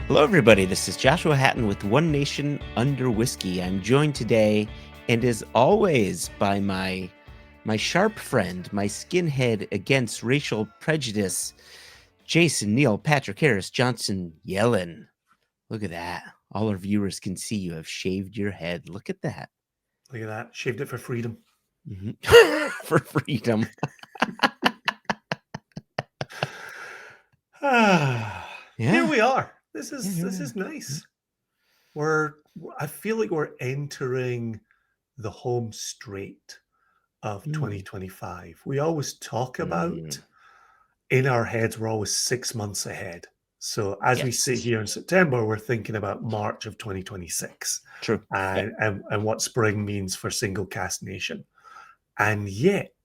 Hello, everybody. This is Joshua Hatton with One Nation Under Whiskey. I'm joined today, and as always, by my sharp friend, my skinhead against racial prejudice, Jason, Neil, Patrick, Harris, Johnson, Yellen. Look at that. All our viewers can see you have shaved your head. Look at that. Look at that. Shaved it for freedom. For freedom. Here we are. This is nice. I feel like we're entering the home straight of 2025. We always talk about in our heads, we're always 6 months ahead. So as we sit here in September, we're thinking about March of 2026. True. And what spring means for single cask nation. And yet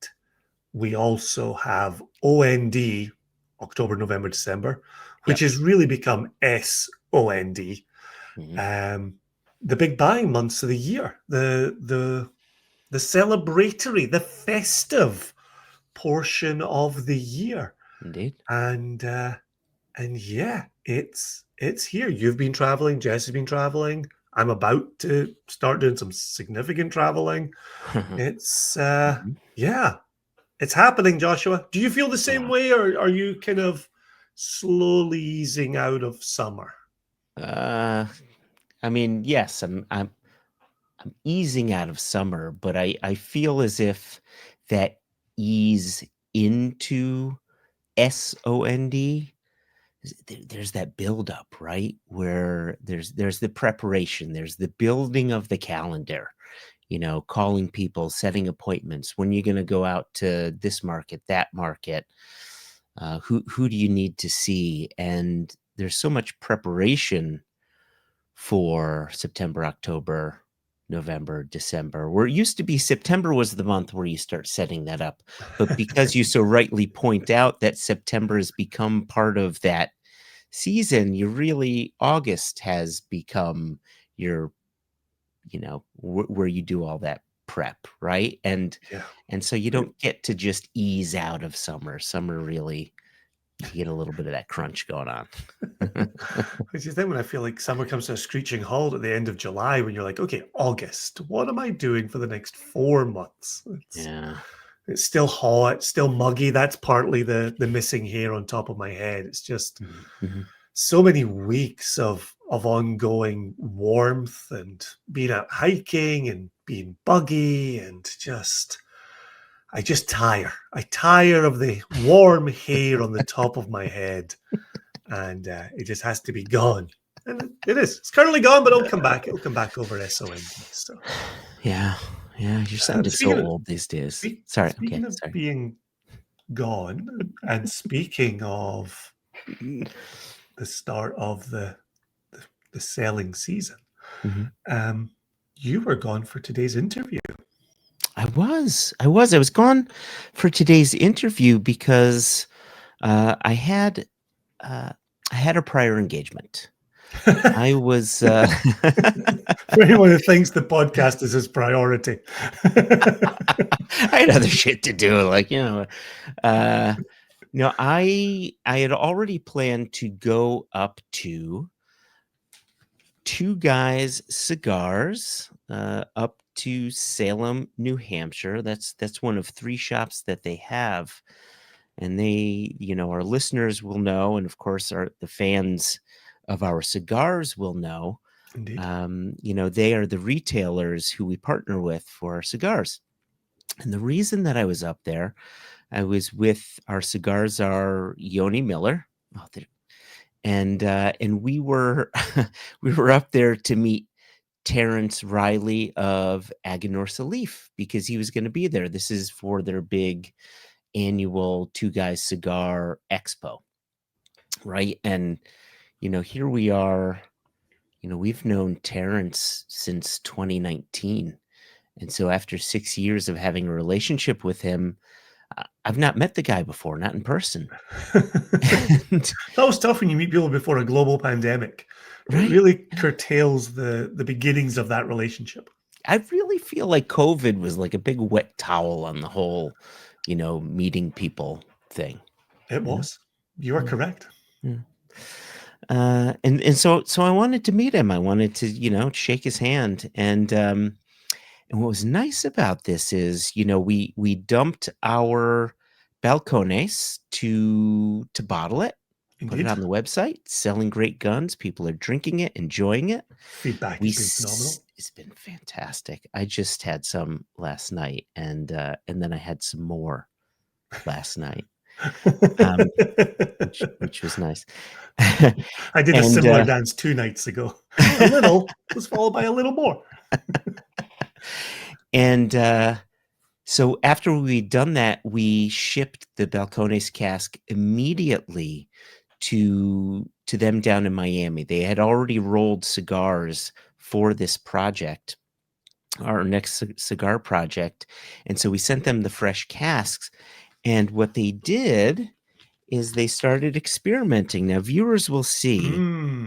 we also have OND, October, November, December, which has really become SOND. The big buying months of the year, the celebratory, the festive portion of the year. Indeed. And yeah, it's here. You've been traveling. Jess has been traveling. I'm about to start doing some significant traveling. It's yeah, it's happening, Joshua. Do you feel the same way, or are you kind of slowly easing out of summer? I mean, yes, I'm easing out of summer, but I feel as if that ease into SOND, there's that buildup, right? Where there's the preparation, there's the building of the calendar, calling people, setting appointments. When you're going to go out to this market, that market, who do you need to see? And there's so much preparation for September, October, November, December, where it used to be September was the month where you start setting that up. But because you so rightly point out that September has become part of that season, August has become your, where you do all that prep, right? And so you don't get to just ease out of summer. Summer really, you get a little bit of that crunch going on. Which is then when I feel like summer comes to a screeching halt at the end of July, when you're like, okay, August, what am I doing for the next 4 months? It's still hot, still muggy. That's partly the missing hair on top of my head. It's just so many weeks of ongoing warmth and being out hiking and being buggy and I just tire. I tire of the warm hair on the top of my head, and it just has to be gone. And it is. It's currently gone, but it'll come back. It'll come back over SOND. So yeah, you're sounding so old these days. Speaking of being gone, and speaking of the start of the selling season, you were gone for today's interview. I was gone for today's interview because I had a prior engagement. I was for anyone who thinks the podcast is his priority. I had other shit to do, I had already planned to go up to Two Guys Cigars up to Salem, New Hampshire. That's one of 3 shops that they have. And they, our listeners will know, and of course the fans of our cigars will know. Indeed. They are the retailers who we partner with for our cigars. And the reason that I was up there, I was with our cigar czar, Yoni Miller. And we were up there to meet Terrence Riley of Aganorsa Leaf because he was going to be there. This is for their big annual Two Guys Cigar Expo, right? And here we are. We've known Terrence since 2019, and so after 6 years of having a relationship with him, I've not met the guy before, not in person. That was tough when you meet people before a global pandemic. Right? It really curtails the beginnings of that relationship. I really feel like COVID was like a big wet towel on the whole, meeting people thing. It was. You are correct. so I wanted to meet him. I wanted to, shake his hand. And what was nice about this is, we dumped our balcones to bottle it, put it Indeed. on the website, selling great guns. People are drinking it, enjoying it. Feedback has been phenomenal. It's been fantastic. I just had some last night, and then I had some more last night, which was nice. I did a And similar dance 2 nights ago. A little was followed by a little more. and so after we'd done that, we shipped the Balcones cask immediately to them down in Miami. They had already rolled cigars for this project, our next cigar project, and so we sent them the fresh casks. And what they did is they started experimenting. Now, viewers will see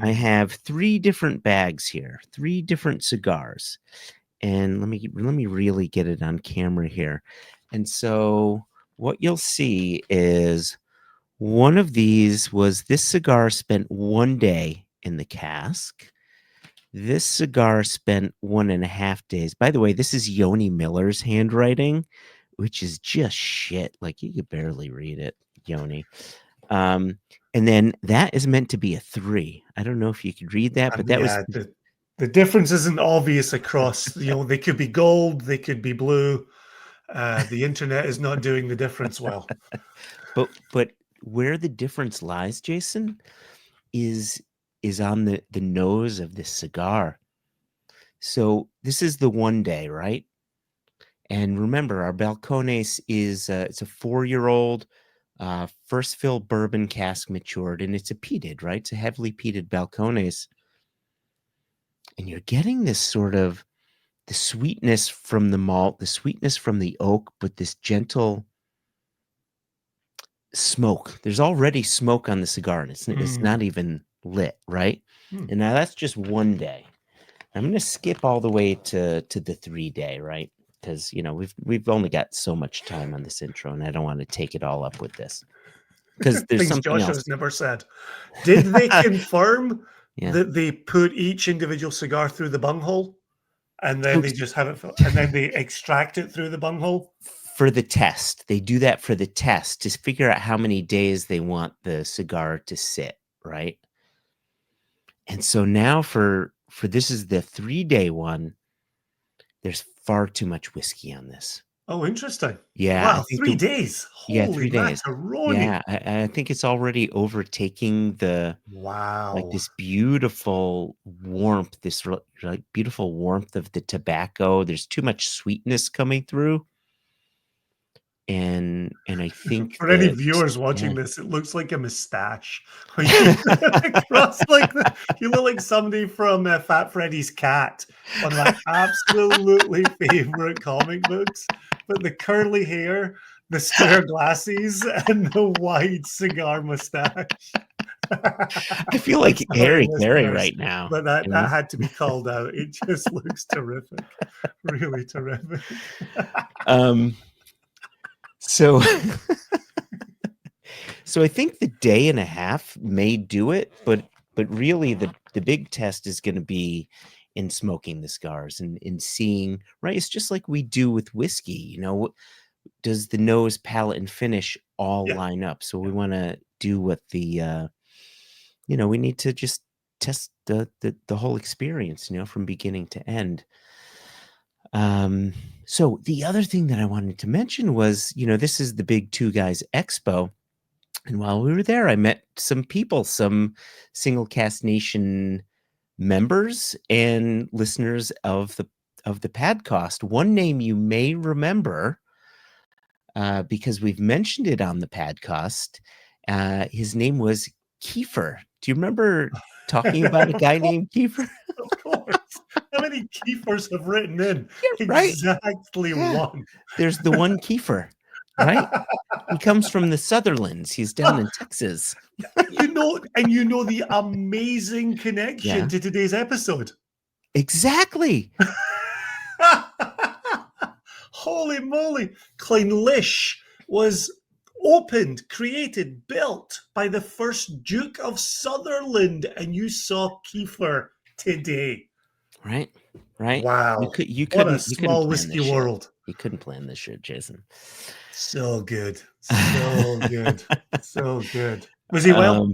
I have 3 different bags here, 3 different cigars. And let me really get it on camera here. And so what you'll see is one of these was this cigar spent 1 day in the cask. This cigar spent 1.5 days. By the way, this is Yoni Miller's handwriting, which is just shit. Like, you could barely read it, Yoni. And then that is meant to be a 3. I don't know if you could read that, but that was the difference isn't obvious across. They could be gold, they could be blue. The internet is not doing the difference well. But where the difference lies, Jason, is on the nose of this cigar. So this is the 1 day, right? And remember, our Balcones is it's a 4-year-old first fill bourbon cask matured, and it's a peated, right? It's a heavily peated Balcones. And you're getting this sort of the sweetness from the malt, the sweetness from the oak, but this gentle smoke. There's already smoke on the cigar, and it's not even lit, right? And now that's just 1 day. I'm going to skip all the way to the 3 day, right? Because we've only got so much time on this intro, and I don't want to take it all up with this. Because there's things something Josh else. has never said. Did they confirm Yeah. that they put each individual cigar through the bunghole, and then they just have it, and then they extract it through the bunghole? For the test. They do that for the test to figure out how many days they want the cigar to sit, right? And so now for this is the 3-day one, there's far too much whiskey on this. Oh, interesting. Yeah. Wow, 3 days. Yeah, Holy 3 days. macaroni. Yeah, I think it's already overtaking like this beautiful warmth, this like beautiful warmth of the tobacco. There's too much sweetness coming through. And I think for any viewers watching this, it looks like a mustache. Across you look like somebody from Fat Freddy's Cat, one of my absolutely favorite comic books. But the curly hair, the square glasses, and the wide cigar mustache. I feel like Harry Carey right now. But that had to be called out. It just looks terrific. Really terrific. So I think the 1.5 days may do it, but really the big test is going to be in smoking the cigars and in seeing, right? It's just like we do with whiskey, does the nose, palate, and finish all line up? So we want to do what we need to just test the whole experience, from beginning to end. So the other thing that I wanted to mention was, this is the Big Two Guys Expo. And while we were there, I met some people, some Single Cast Nation members and listeners of the podcast. One name you may remember, because we've mentioned it on the podcast. His name was Kiefer. Do you remember talking about a guy named Kiefer? Of course. How many Kiefers have written in? Yeah, right. Exactly one. There's the one Kiefer, right? He comes from the Sutherlands. He's down in Texas. And the amazing connection to today's episode. Exactly. Holy moly. Clynelish was opened, created, built by the first Duke of Sutherland, and you saw Kiefer today. Right. Wow. You What a couldn't small plan whiskey this shit. world. You couldn't plan this shit, Jason. So good. So good. So good. Was he well?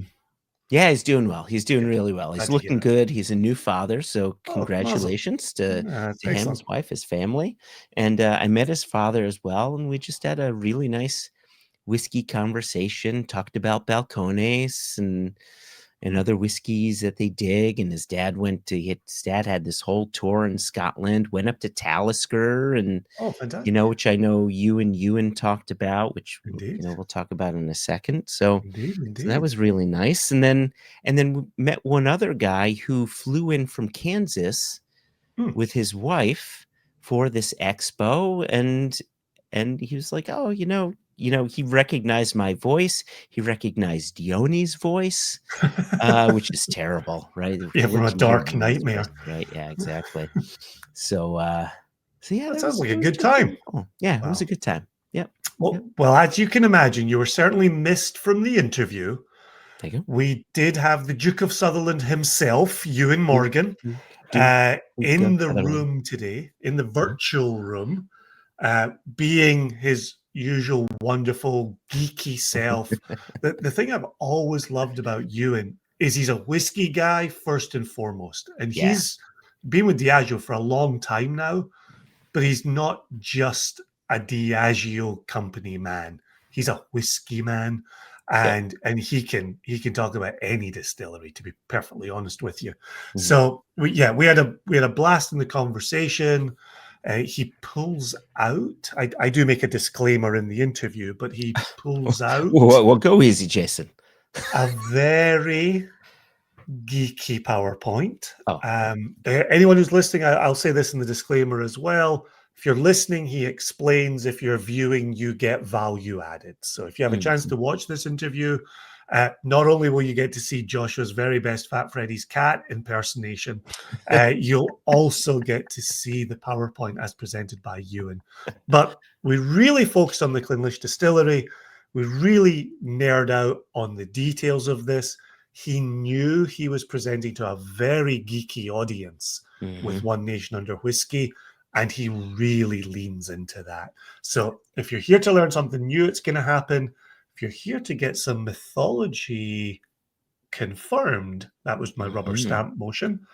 Yeah, he's doing well. He's doing Good. really well. He's Glad to hear looking it. good. He's a new father, so Oh, awesome. congratulations to That's him, his excellent. wife, his family. And I met his father as well, and we just had a really nice whiskey conversation, talked about balcones and other whiskeys that they dig. And his dad had this whole tour in Scotland, went up to Talisker, and Oh, fantastic. which I know you and Ewan talked about, which Indeed. we'll talk about in a second. So that Indeed. was really nice. And then we met one other guy who flew in from Kansas Hmm. with his wife for this expo, and he was like, "Oh, he recognized my voice. He recognized Yoni's voice, which is terrible, right? Yeah, from Where a do you hear dark Yoni's voice, nightmare. right? Yeah, exactly. So, yeah, That that sounds was like it a was good just time. really cool. Yeah, it was Wow. a good time. Yep. Well, as you can imagine, you were certainly missed from the interview. Thank you. We did have the Duke of Sutherland himself, Ewan Morgan, Duke in of the Sutherland. room today, in the virtual room, being his usual wonderful geeky self. The thing I've always loved about Ewan is he's a whiskey guy first and foremost, and Yeah. he's been with Diageo for a long time now, but he's not just a Diageo company man. He's a whiskey man, Yep. and he can talk about any distillery. To be perfectly honest with you, Mhm. so we had a blast in the conversation. He pulls out. I do make a disclaimer in the interview, but he pulls out Well, go easy, Jason. a very geeky PowerPoint. Oh, Anyone who's listening, I'll say this in the disclaimer as well. If you're listening, he explains. If you're viewing, you get value added. So if you have a chance to watch this interview, not only will you get to see Joshua's very best Fat Freddy's cat impersonation, you'll also get to see the PowerPoint as presented by Ewan. But we really focused on the Clynelish Distillery. We really nerd out on the details of this. He knew he was presenting to a very geeky audience with One Nation Under Whiskey, and he really leans into that. So if you're here to learn something new, it's going to happen. If you're here to get some mythology confirmed, that was my rubber stamp motion,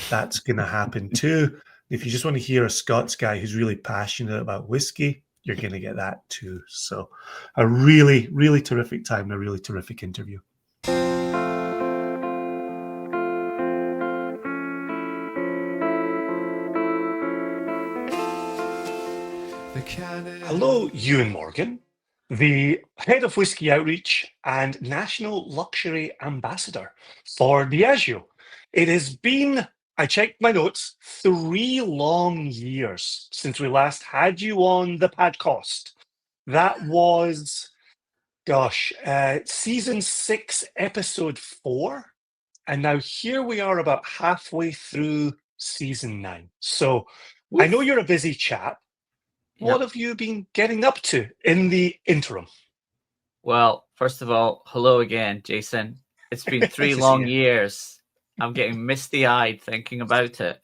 that's going to happen too. If you just want to hear a Scots guy who's really passionate about whiskey, you're going to get that too. So a really, really terrific time and a really terrific interview. Hello, Ewan Morgan, the head of Whisky Outreach and National Luxury Ambassador for Diageo. It has been, I checked my notes, 3 long years since we last had you on the podcast. That was, season 6, episode 4. And now here we are about halfway through season 9. So I know you're a busy chap. What have you been getting up to in the interim? Well, first of all, hello again, Jason. It's been 3 long years. I'm getting misty-eyed thinking about it.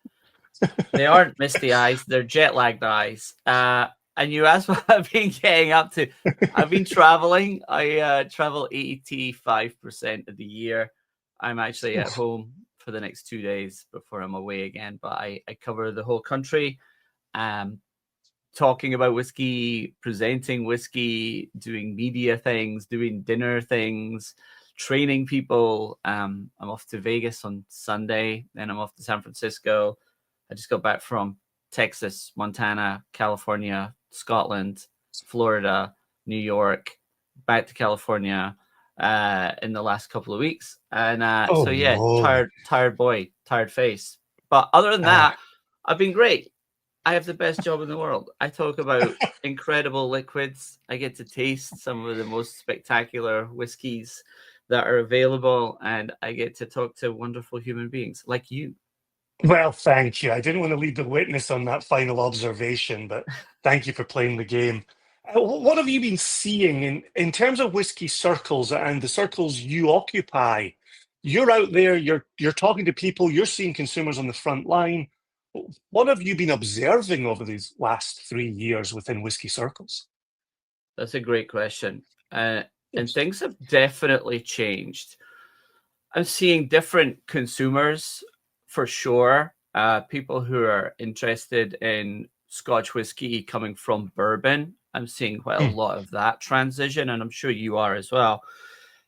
They aren't misty eyes, they're jet-lagged eyes. And you asked what I've been getting up to. I've been traveling. I travel 85% of the year. I'm actually at home for the next 2 days before I'm away again, but I cover the whole country. Talking about whiskey, presenting whiskey, doing media things, doing dinner things, training people. I'm off to Vegas on Sunday, then I'm off to San Francisco. I just got back from Texas, Montana, California, Scotland, Florida, New York, back to California in the last couple of weeks. And tired boy, tired face. But other than that, I've been great. I have the best job in the world. I talk about incredible liquids. I get to taste some of the most spectacular whiskeys that are available, and I get to talk to wonderful human beings like you. Well, thank you. I didn't want to lead the witness on that final observation, but thank you for playing the game. What have you been seeing in terms of whiskey circles and the circles you occupy? You're out there, you're talking to people, you're seeing consumers on the front line. What have you been observing over these last 3 years within whiskey circles? That's a great question. And Yes. things have definitely changed. I'm seeing different consumers for sure. People who are interested in Scotch whiskey coming from bourbon. I'm seeing quite a lot of that transition, and I'm sure you are as well.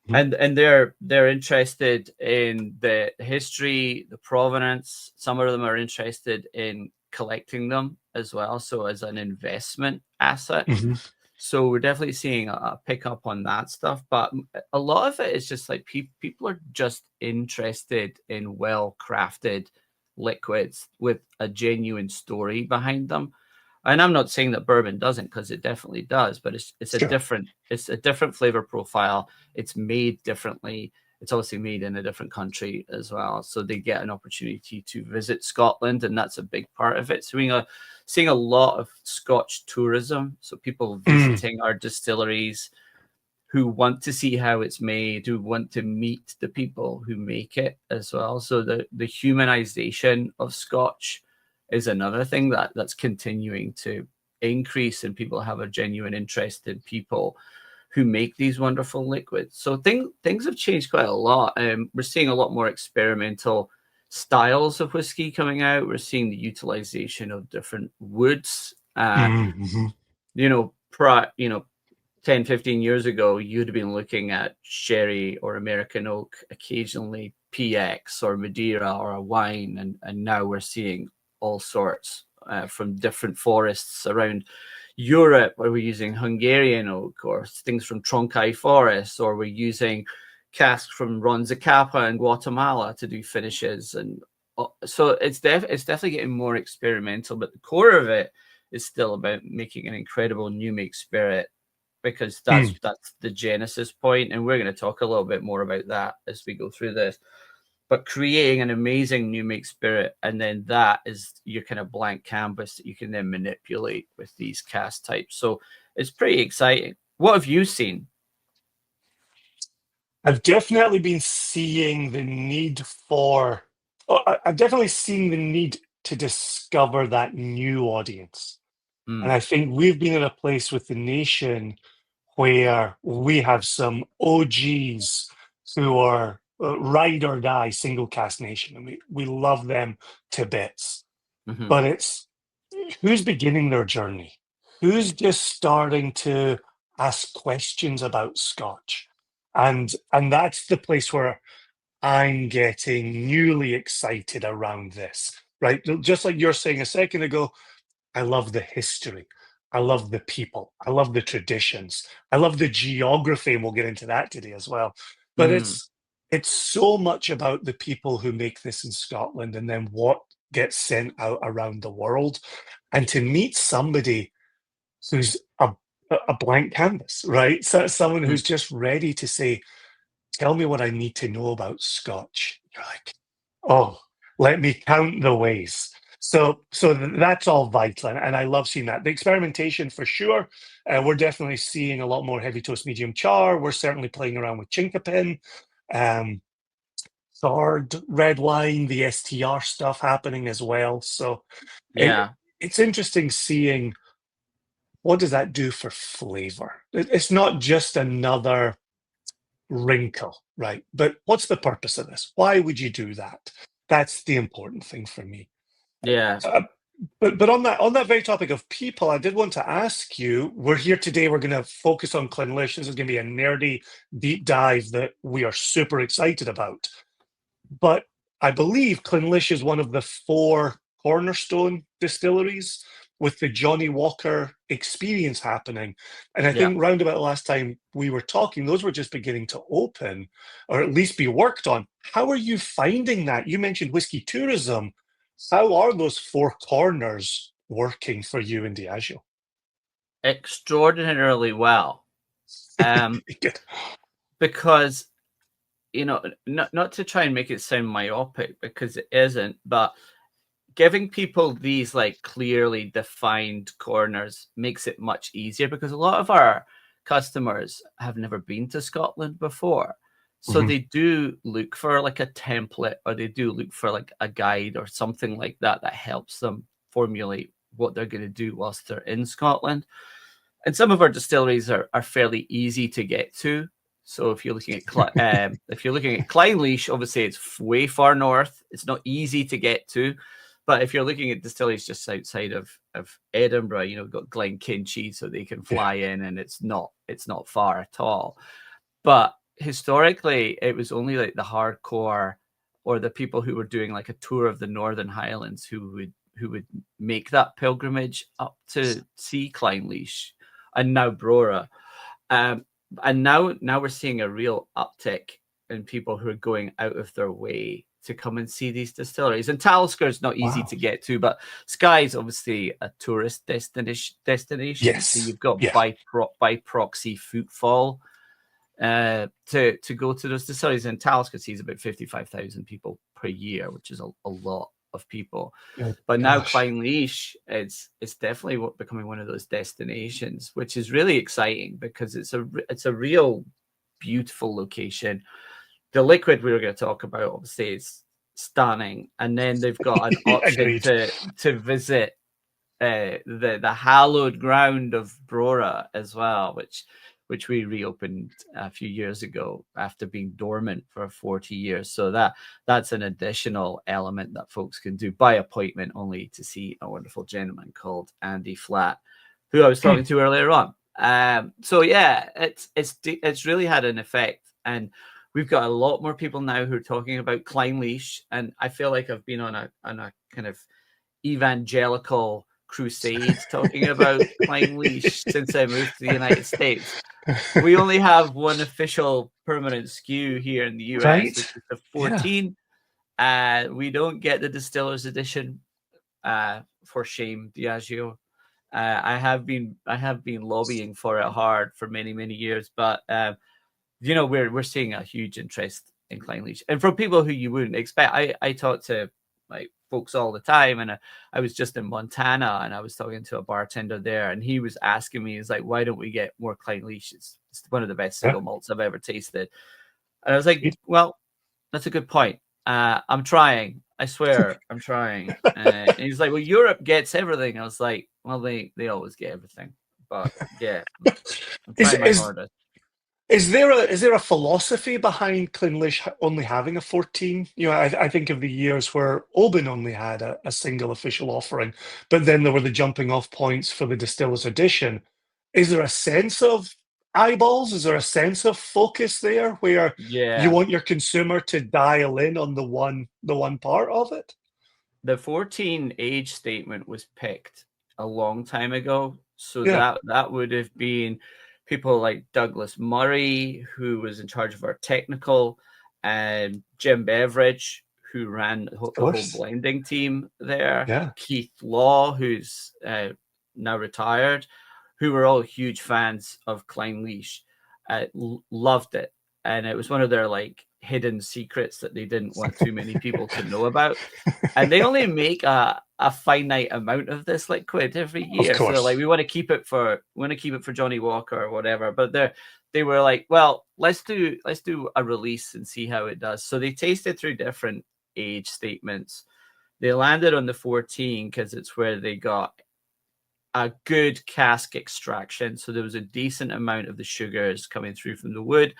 Mhm. And they're interested in the history, the provenance. Some of them are interested in collecting them as well, so as an investment asset. Mhm. So we're definitely seeing a pickup on that stuff, but a lot of it is just like people are just interested in well-crafted liquids with a genuine story behind them. And I'm not saying that bourbon doesn't, because it definitely does, but it's a Sure. different flavor profile. It's made differently. It's obviously made in a different country as well, so they get an opportunity to visit Scotland, and that's a big part of it. So seeing a lot of Scotch tourism, so people visiting our distilleries who want to see how it's made, who want to meet the people who make it as well. So the humanization of Scotch is another thing that's continuing to increase, and people have a genuine interest in people who make these wonderful liquids. So things have changed quite a lot. We're seeing a lot more experimental styles of whiskey coming out. We're seeing the utilization of different woods. Mm-hmm. You know, 10, 15 years ago, you'd have been looking at sherry or American oak, occasionally PX or Madeira or a wine, and now we're seeing all sorts from different forests around Europe, where we're using Hungarian oak, or things from Tronkai forests, or we're using casks from Ronzacapa in Guatemala to do finishes. And so it's definitely getting more experimental, but the core of it is still about making an incredible new make spirit, because that's the genesis point, and we're going to talk a little bit more about that as we go through this. But creating an amazing new make spirit, and then that is your kind of blank canvas that you can then manipulate with these cask types. So it's pretty exciting. What have you seen? I've definitely been seeing the need for, I've definitely seen the need to discover that new audience. And I think we've been in a place with the nation where we have some OGs who are ride or die single cask nation, and we love them to bits. But it's who's beginning their journey, who's just starting to ask questions about Scotch, and that's the place where I'm getting newly excited around this. Right, just like you're saying a second ago, I love the history. I love the people. I love the traditions. I love the geography, and we'll get into that today as well. But it's so much about the people who make this in Scotland, and then what gets sent out around the world. And to meet somebody who's a blank canvas, right? So someone who's just ready to say, "Tell me what I need to know about Scotch." You're like, "Oh, let me count the ways." So that's all vital, and I love seeing that. The experimentation for sure. We're definitely seeing a lot more heavy toast, medium char. We're certainly playing around with chinkapin, um, third red wine, the STR stuff happening as well. So it, Yeah. it's interesting seeing what does that do for flavor. It's not just another wrinkle, right? But what's the purpose of this? Why would you do that? That's the important thing for me. Yeah. But on that very topic of people, I did want to ask you. We're here today. We're going to focus on Clynelish. This is going to be a nerdy deep dive that we are super excited about. But I believe Clynelish is one of the 4 cornerstone distilleries with the Johnny Walker experience happening. And I Yeah. think round about the last time we were talking, those were just beginning to open or at least be worked on. How are you finding that? You mentioned whiskey tourism. How are those 4 corners working for you in Diageo? Extraordinarily well. Good. Because, not to try and make it sound myopic, because it isn't, but giving people these like clearly defined corners makes it much easier, because a lot of our customers have never been to Scotland before. So they do look for like a template, or they do look for like a guide or something like that that helps them formulate what they're going to do whilst they're in Scotland. And some of our distilleries are fairly easy to get to. So if you're looking at Clynelish, obviously it's way far north. It's not easy to get to. But if you're looking at distilleries just outside of Edinburgh, you know, we've got Glenkinchie, so they can fly in, and it's not far at all. But historically, it was only like the hardcore or the people who were doing like a tour of the Northern Highlands who would make that pilgrimage up to see Clynelish and now Brora. And now we're seeing a real uptick in people who are going out of their way to come and see these distilleries. And Talisker is not easy to get to, but Skye is obviously a tourist destination. Yes. So you've got by proxy footfall to go to those distilleries. And Talisker sees about 55,000 people per year, which is a lot of people. But now Clynelish, it's definitely becoming one of those destinations, which is really exciting because it's a real beautiful location. The liquid we were going to talk about obviously is stunning, and then they've got an option to visit the hallowed ground of Brora as well, which we reopened a few years ago after being dormant for 40 years. So that's an additional element that folks can do by appointment only to see a wonderful gentleman called Andy Flatt, who I was talking to earlier on. So yeah, it's really had an effect, and we've got a lot more people now who are talking about Clynelish, and I feel like I've been on a kind of evangelical crusade talking about Clynelish since I moved to the United States. We only have one official permanent SKU here in the US, which is the 14. We don't get the Distiller's Edition. For shame, Diageo. I have been lobbying for it hard for many years, but you know, we're seeing a huge interest in Clynelish, and from people who you wouldn't expect. I talk to like folks all the time, and I was just in Montana, and I was talking to a bartender there, and he was asking me, he's like, why don't we get more Clynelish? It's one of the best single malts I've ever tasted. And I was like, well, that's a good point. I'm trying. I swear, I'm trying. And he's like, well, Europe gets everything. I was like, well, they always get everything. But yeah, I'm trying my hardest. Is there a philosophy behind Clynelish only having a 14? You know, I think of the years where Oban only had a single official offering, but then there were the jumping off points for the Distiller's Edition. Is there a sense of eyeballs? Is there a sense of focus there where you want your consumer to dial in on the one part of it? The 14 age statement was picked a long time ago, so that would have been people like Douglas Murray, who was in charge of our technical, and Jim Beveridge, who ran the whole blending team there. Keith Law, who's now retired, who were all huge fans of Clynelish, loved it. And it was one of their like hidden secrets that they didn't want too many people to know about. And they only make a finite amount of this liquid every year. So like we want to keep it for Johnny Walker or whatever. But they were like, well, let's do a release and see how it does. So they tasted through different age statements. They landed on the 14 because it's where they got a good cask extraction. So there was a decent amount of the sugars coming through from the wood.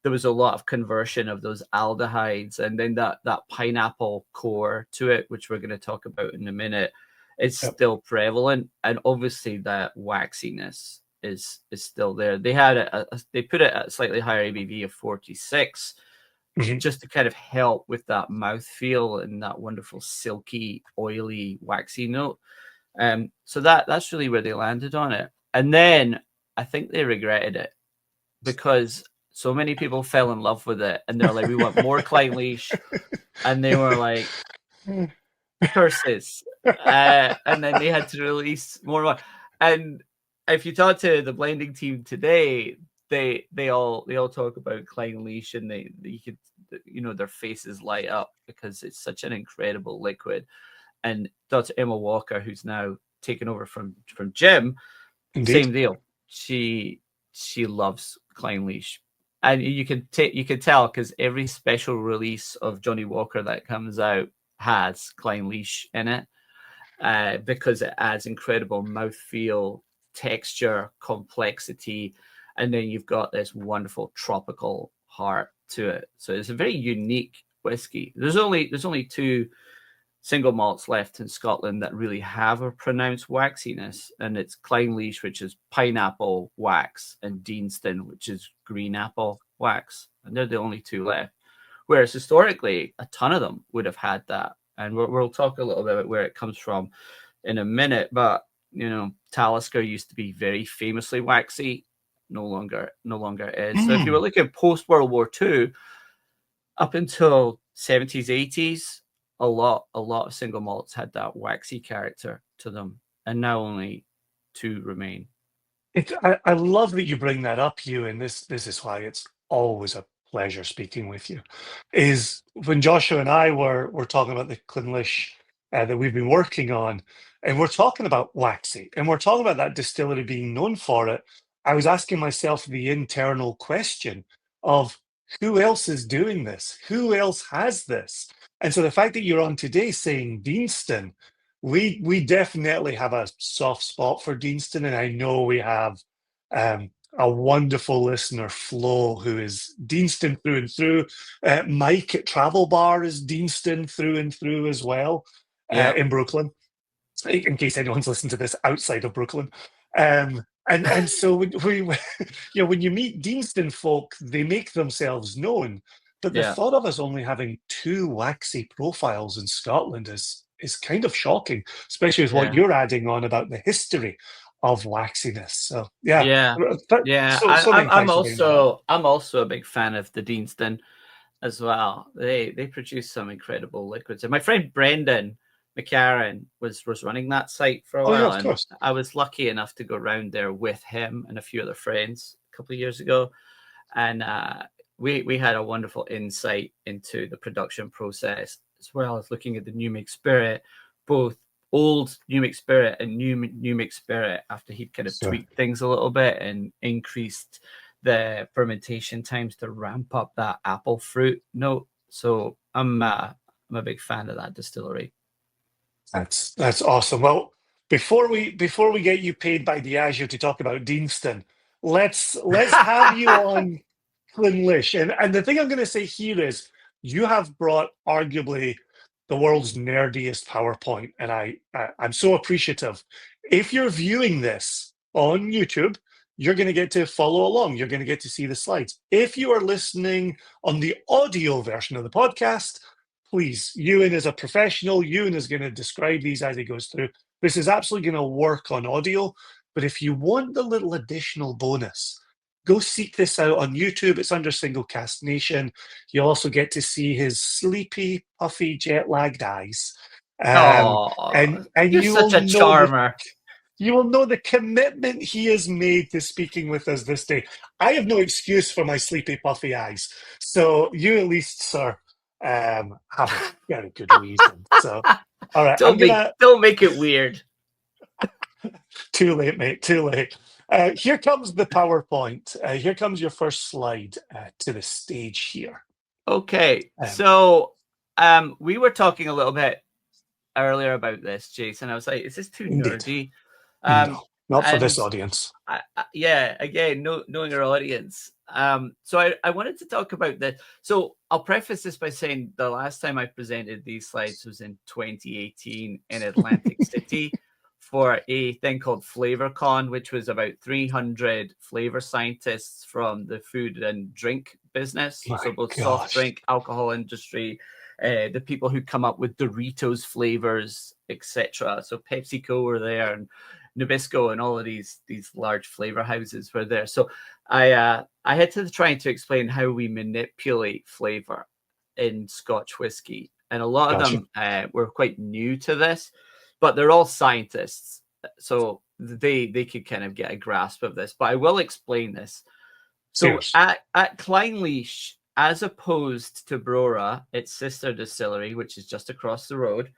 There was a lot of conversion of those aldehydes, and then that pineapple core to it, which we're going to talk about in a minute, is still prevalent. And obviously that waxiness is still there. They had they put it at a slightly higher ABV of 46, just to kind of help with that mouthfeel and that wonderful silky, oily, waxy note. So that's really where they landed on it. And then I think they regretted it because so many people fell in love with it, and they're like, we want more Clynelish. And they were like, curses. And then they had to release more. And if you talk to the blending team today, they all talk about Clynelish, and you could, you know, their faces light up because it's such an incredible liquid. And Dr. Emma Walker, who's now taken over from Jim, Indeed. same deal. She loves Clynelish, and you can tell because every special release of Johnny Walker that comes out has Clynelish in it, because it adds incredible mouthfeel, texture, complexity, and then you've got this wonderful tropical heart to it. So it's a very unique whiskey. There's only 2 single malts left in Scotland that really have a pronounced waxiness, and it's Clynelish, which is pineapple wax, and Deanston, which is green apple wax, and they're the only 2 left. Whereas historically, a ton of them would have had that, and we'll talk a little bit about where it comes from in a minute. But you know, Talisker used to be very famously waxy, no longer is. So if you were looking post World War II, up until 70s, 80s, a lot of single malts had that waxy character to them, and now only 2 remain. I love that you bring that up, Ewan. This is why it's always a pleasure speaking with you. Is when Joshua and I were talking about the Clynelish that we've been working on, and we're talking about waxy, and we're talking about that distillery being known for it. I was asking myself the internal question of who else is doing this? Who else has this? And so the fact that you're on today saying Deanston, we definitely have a soft spot for Deanston, and I know we have a wonderful listener, Flo, who is Deanston through and through. Mike at Travel Bar is Deanston through and through as well, in Brooklyn, in case anyone's listened to this outside of Brooklyn. And so when you meet Deanston folk, they make themselves known. But the thought of us only having 2 waxy profiles in Scotland is kind of shocking, especially with what you're adding on about the history of waxiness. So I'm also a big fan of the Deanston as well. They produce some incredible liquids. And my friend Brendan McCarran was running that site for a while, of and course. I was lucky enough to go around there with him and a few other friends a couple of years ago, and we had a wonderful insight into the production process, as well as looking at the new make spirit, both old new make spirit and new make spirit, after he'd kind of tweaked things a little bit and increased the fermentation times to ramp up that apple fruit note. So I'm a big fan of that distillery. That's awesome. Well, before we get you paid by Diageo to talk about Deanston, let's have you on Clynelish. And the thing I'm going to say here is you have brought arguably the world's nerdiest PowerPoint, and I'm so appreciative. If you're viewing this on YouTube, you're going to get to follow along. You're going to get to see the slides. If you are listening on the audio version of the podcast, please, Ewan is a professional. Ewan is going to describe these as he goes through. This is absolutely going to work on audio. But if you want the little additional bonus, go seek this out on YouTube. It's under Single Cask Nation. You'll also get to see his sleepy, puffy, jet-lagged eyes. And you're such a charmer. You will know the commitment he has made to speaking with us this day. I have no excuse for my sleepy, puffy eyes. So you at least, sir, have a very good reason. So, all right. Don't make it weird. Too late, mate. Too late. Here comes the PowerPoint. Here comes your first slide to the stage here. Okay. So we were talking a little bit earlier about this, Jason. I was like, is this too nerdy? No, not for this audience. Again, knowing our audience. So I wanted to talk about this. So I'll preface this by saying the last time I presented these slides was in 2018 in Atlantic City for a thing called FlavorCon, which was about 300 flavor scientists from the food and drink business. So both soft drink, alcohol industry, the people who come up with Doritos flavors, etc. So PepsiCo were there, and Nabisco, and all of these large flavor houses were there. So I had to try to explain how we manipulate flavor in Scotch whiskey, and a lot of them were quite new to this, but they're all scientists, so they could kind of get a grasp of this. But I will explain this. So at Clynelish, as opposed to Brora, its sister distillery, which is just across the road,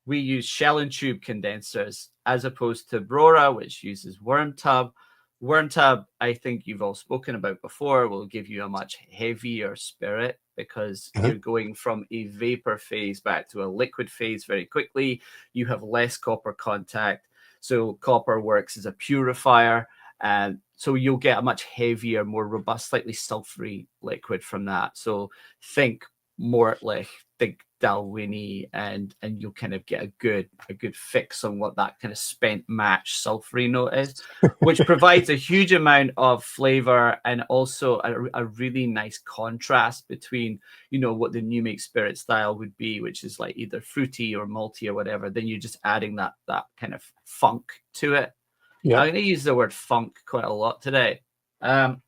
we use shell and tube condensers as opposed to Brora, which uses worm tub. Worm tub, I think you've all spoken about before, will give you a much heavier spirit because you're going from a vapor phase back to a liquid phase very quickly. You have less copper contact. So copper works as a purifier. And so you'll get a much heavier, more robust, slightly sulfury liquid from that. So think Mortlach, think Dalwhinnie, and you'll kind of get a good fix on what that kind of spent match sulfury note is, which provides a huge amount of flavor and also a really nice contrast between, you know, what the new make spirit style would be, which is like either fruity or malty or whatever. Then you're just adding that kind of funk to it. Yeah. I'm going to use the word funk quite a lot today because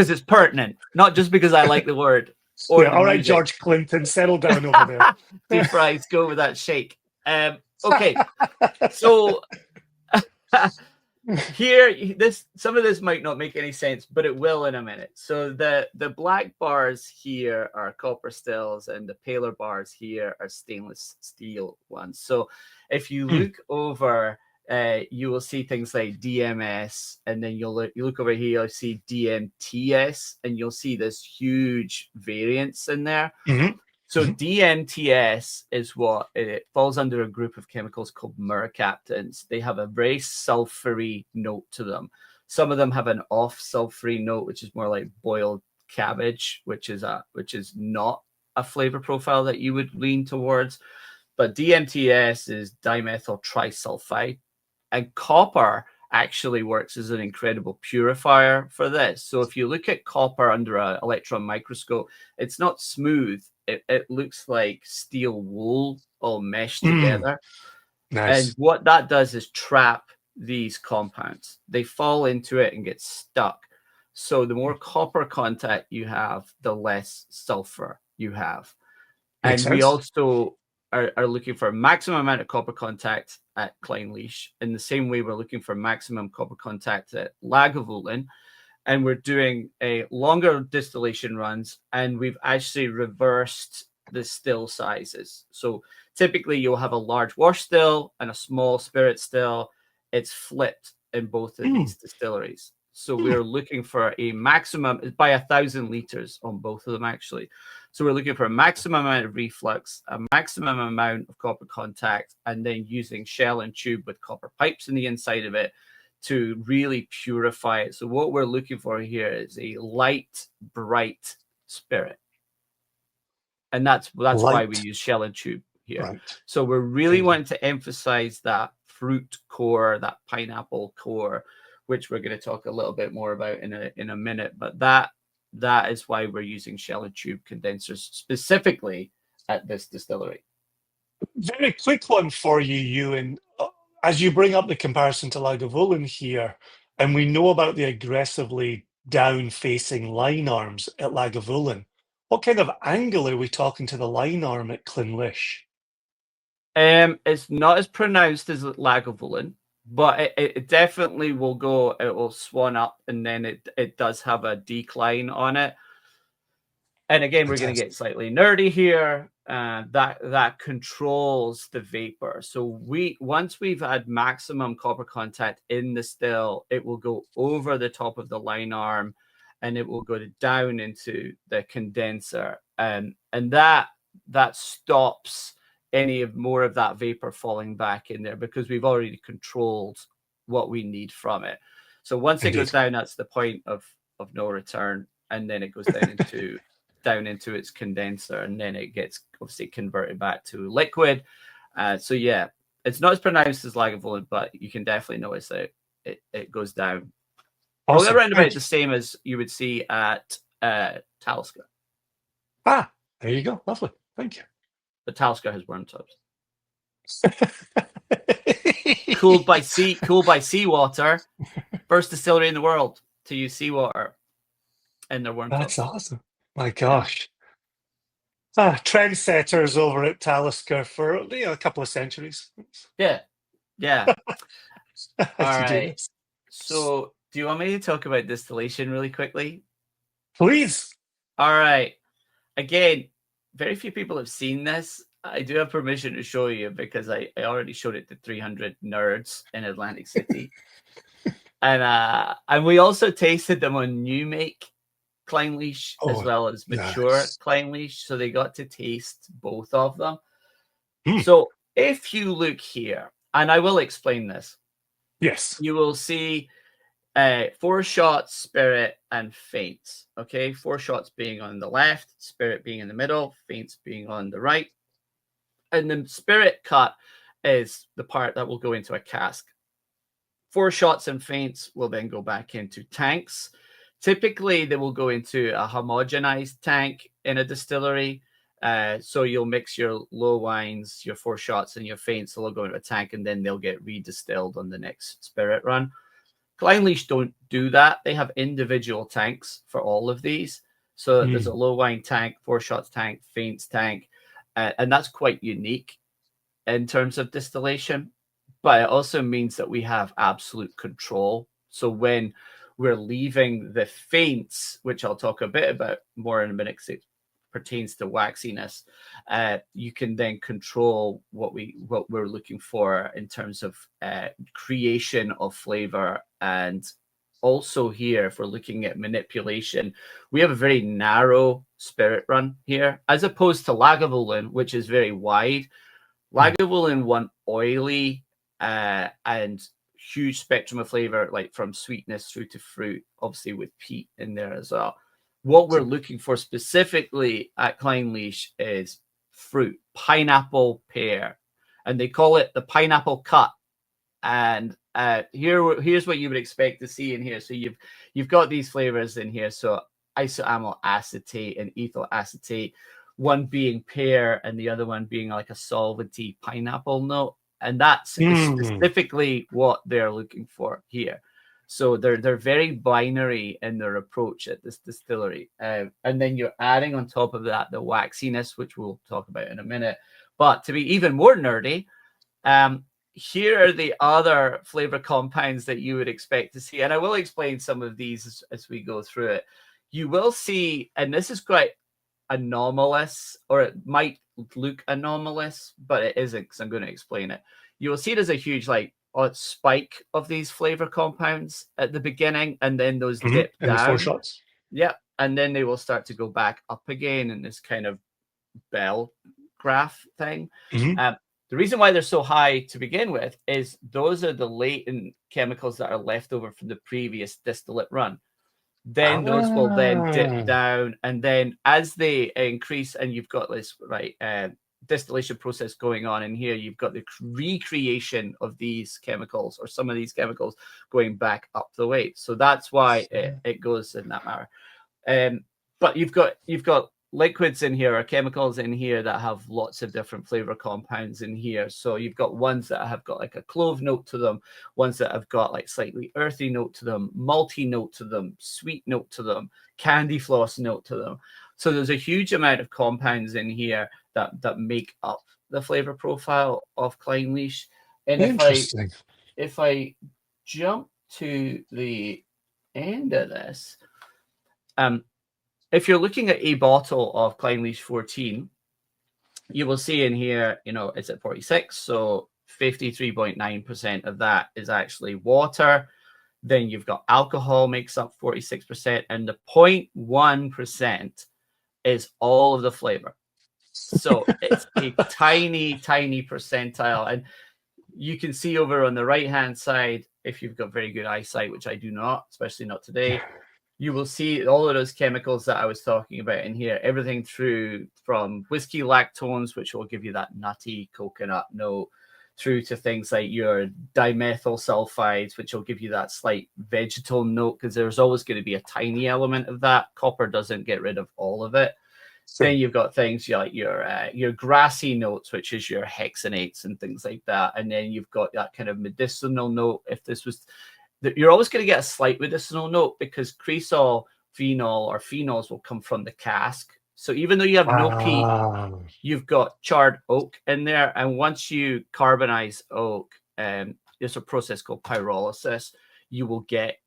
it's pertinent, not just because I like the word. Yeah, all right, George Clinton, settle down over there. Deep fries, go with that shake. Okay, so here, some of this might not make any sense, but it will in a minute. So the black bars here are copper stills, and the paler bars here are stainless steel ones. So if you look over, you will see things like DMS, and then you look over here, you'll see DMTS, and you'll see this huge variance in there. So DMTS is what it falls under a group of chemicals called mercaptans. They have a very sulfury note to them. Some of them have an off sulfury note, which is more like boiled cabbage, which is not a flavor profile that you would lean towards. But DMTS is dimethyl trisulfide. And copper actually works as an incredible purifier for this. So if you look at copper under an electron microscope, it's not smooth. It looks like steel wool all meshed together. Nice. And what that does is trap these compounds. They fall into it and get stuck. So the more copper contact you have, the less sulfur you have. And we also are looking for a maximum amount of copper contact at Clynelish. In the same way, we're looking for maximum copper contact at Lagavulin. And we're doing a longer distillation runs, and we've actually reversed the still sizes. So typically you'll have a large wash still and a small spirit still. It's flipped in both of these distilleries. So we're looking for a maximum by 1,000 liters on both of them, actually. So we're looking for a maximum amount of reflux, a maximum amount of copper contact, and then using shell and tube with copper pipes in the inside of it to really purify it. So what we're looking for here is a light, bright spirit. And that's why we use shell and tube here. Right. So we're really wanting to emphasize that fruit core, that pineapple core, which we're going to talk a little bit more about in a minute. But that is why we're using shell and tube condensers specifically at this distillery. Very quick one for you, Ewan. As you bring up the comparison to Lagavulin here, and we know about the aggressively down-facing line arms at Lagavulin, what kind of angle are we talking to the line arm at Clynelish? It's not as pronounced as Lagavulin, but it definitely will go. It will swan up, and then it does have a decline on it. And again, we're going to get slightly nerdy here. That controls the vapor. So once we've had maximum copper contact in the still, it will go over the top of the line arm, and it will go down into the condenser, and that stops any more of that vapor falling back in there because we've already controlled what we need from it. So once it goes down, that's the point of no return, and then it goes down into its condenser, and then it gets obviously converted back to liquid. So yeah, it's not as pronounced as Lagavulin, but you can definitely notice that it goes down. Awesome. Probably around about the same as you would see at Talisker. Ah, there you go. Lovely. Thank you. But Talisker has worm tubs. Cooled by seawater. First distillery in the world to use seawater in their worm tubs. That's awesome. My gosh. Trendsetters over at Talisker for a couple of centuries. Yeah. All right. So do you want me to talk about distillation really quickly? Please. All right. Again, very few people have seen this. I do have permission to show you because I already showed it to 300 nerds in Atlantic City. And we also tasted them on new make Clynelish as well as mature Clynelish. So they got to taste both of them. So if you look here, and I will explain this. Yes. You will see 4 shots, spirit, and faints. Okay, 4 shots being on the left, spirit being in the middle, faints being on the right. And the spirit cut is the part that will go into a cask. 4 shots and faints will then go back into tanks. Typically, they will go into a homogenized tank in a distillery. So you'll mix your low wines, your 4 shots, and your faints. They'll go into a tank, and then they'll get redistilled on the next spirit run. Clynelish don't do that. They have individual tanks for all of these. So there's a low wine tank, 4 shots tank, faints tank, and that's quite unique in terms of distillation. But it also means that we have absolute control. So when we're leaving the faints, which I'll talk a bit about more in a minute because it pertains to waxiness, you can then control what we're looking for in terms of creation of flavor. And also here, if we're looking at manipulation, we have a very narrow spirit run here, as opposed to Lagavulin, which is very wide. Lagavulin want oily and huge spectrum of flavor, like from sweetness through to fruit, obviously with peat in there as well. What we're looking for specifically at Clynelish is fruit, pineapple, pear, and they call it the pineapple cut. And here's what you would expect to see in here. So you've got these flavors in here. So isoamyl acetate and ethyl acetate, one being pear and the other one being like a solventy pineapple note. And that's specifically what they're looking for here. So they're very binary in their approach at this distillery. And then you're adding on top of that the waxiness, which we'll talk about in a minute. But to be even more nerdy, here are the other flavor compounds that you would expect to see. And I will explain some of these as we go through it. You will see, and this is quite anomalous, or it might look anomalous, but it isn't, because I'm going to explain it. You will see there's a huge spike of these flavor compounds at the beginning, and then those dip down. The 4 shots. Yeah, and then they will start to go back up again in this kind of bell graph thing. The reason why they're so high to begin with is those are the latent chemicals that are left over from the previous distillate run. Then those will then dip down, and then as they increase, and you've got this distillation process going on in here, you've got the recreation of these chemicals, or some of these chemicals, going back up the way. So that's why it goes in that manner. But you've got liquids in here, or chemicals in here, that have lots of different flavor compounds in here. So you've got ones that have got like a clove note to them, ones that have got like slightly earthy note to them, malty note to them, sweet note to them, candy floss note to them. So there's a huge amount of compounds in here that make up the flavor profile of Clynelish. And if I jump to the end of this, if you're looking at a bottle of Clynelish 14, you will see in here, it's at 46. So 53.9% of that is actually water. Then you've got alcohol makes up 46%, and the 0.1% is all of the flavor. So it's a tiny, tiny percentile. And you can see over on the right-hand side, if you've got very good eyesight, which I do not, especially not today, you will see all of those chemicals that I was talking about in here, everything through from whiskey lactones, which will give you that nutty coconut note, through to things like your dimethyl sulfides, which will give you that slight vegetal note, because there's always going to be a tiny element of that. Copper doesn't get rid of all of it. Then you've got things like your grassy notes, which is your hexanates and things like that. And then you've got that kind of medicinal note. If this was, you're always going to get a slight medicinal note, because cresol, phenol, or phenols will come from the cask. So even though you have no peat, you've got charred oak in there. And once you carbonize oak, there's a process called pyrolysis. You will get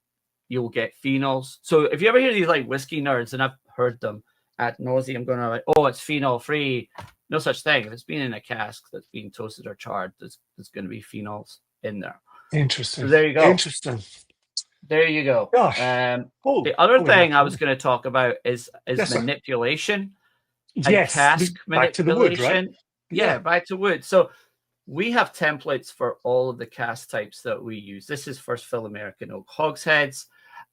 phenols. So if you ever hear these like whiskey nerds, and I've heard them ad nauseum going on like, oh, it's phenol free, no such thing. If it's been in a cask that's been toasted or charred, there's going to be phenols in there. Interesting. So there you go. Interesting. There you go. Gosh. The other thing I was going to talk about is manipulation. Yes. Cask back to the wood, right? Yeah, back to wood. So we have templates for all of the cask types that we use. This is first fill American oak hogsheads.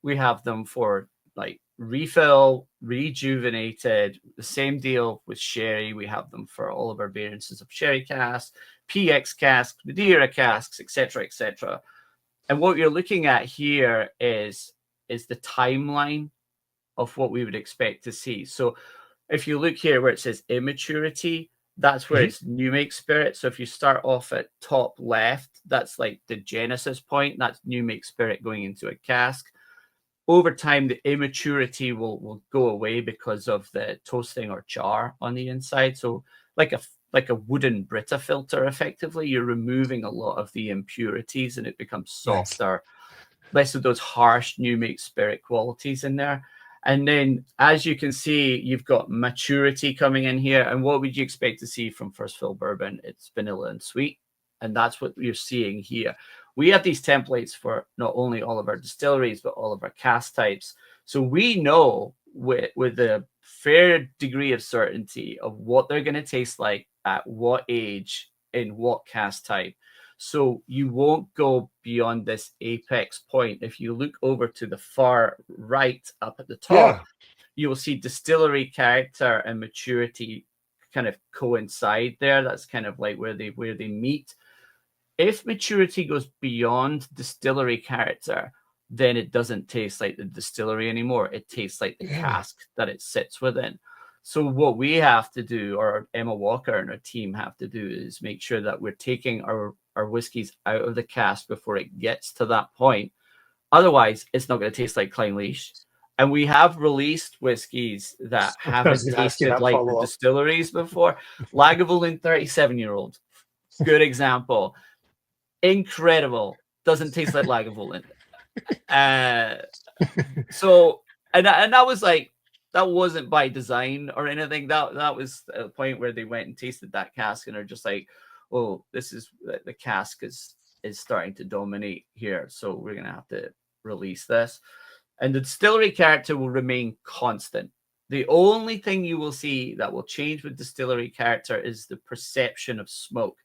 We have them for like refill, rejuvenated. The same deal with sherry. We have them for all of our variances of sherry casks, PX casks, Madeira casks, etc., etc. And what you're looking at here is the timeline of what we would expect to see. So if you look here where it says immaturity, that's where it's new make spirit. So if you start off at top left, that's like the genesis point. That's new make spirit going into a cask. Over time, the immaturity will go away because of the toasting or char on the inside. So like a wooden Brita filter, effectively, you're removing a lot of the impurities and it becomes softer, less of those harsh new make spirit qualities in there. And then, as you can see, you've got maturity coming in here. And what would you expect to see from first fill bourbon? It's vanilla and sweet. And that's what you're seeing here. We have these templates for not only all of our distilleries, but all of our cask types. So we know with a fair degree of certainty of what they're going to taste like at what age in what cask type. So you won't go beyond this apex point. If you look over to the far right up at the top, you will see distillery character and maturity kind of coincide there. That's kind of like where they meet. If maturity goes beyond distillery character, then it doesn't taste like the distillery anymore. It tastes like the cask that it sits within. So what we have to do, or Emma Walker and her team have to do, is make sure that we're taking our whiskeys out of the cask before it gets to that point. Otherwise, it's not going to taste like Clynelish. And we have released whiskeys that haven't tasted like the distilleries before. Lagavulin 37-year-old, good example. Incredible. Doesn't taste like Lagavulin. So, and that was like, that wasn't by design or anything. That was a point where they went and tasted that cask and are just like, oh, this is the cask is starting to dominate here. So we're going to have to release this. And the distillery character will remain constant. The only thing you will see that will change with distillery character is the perception of smoke.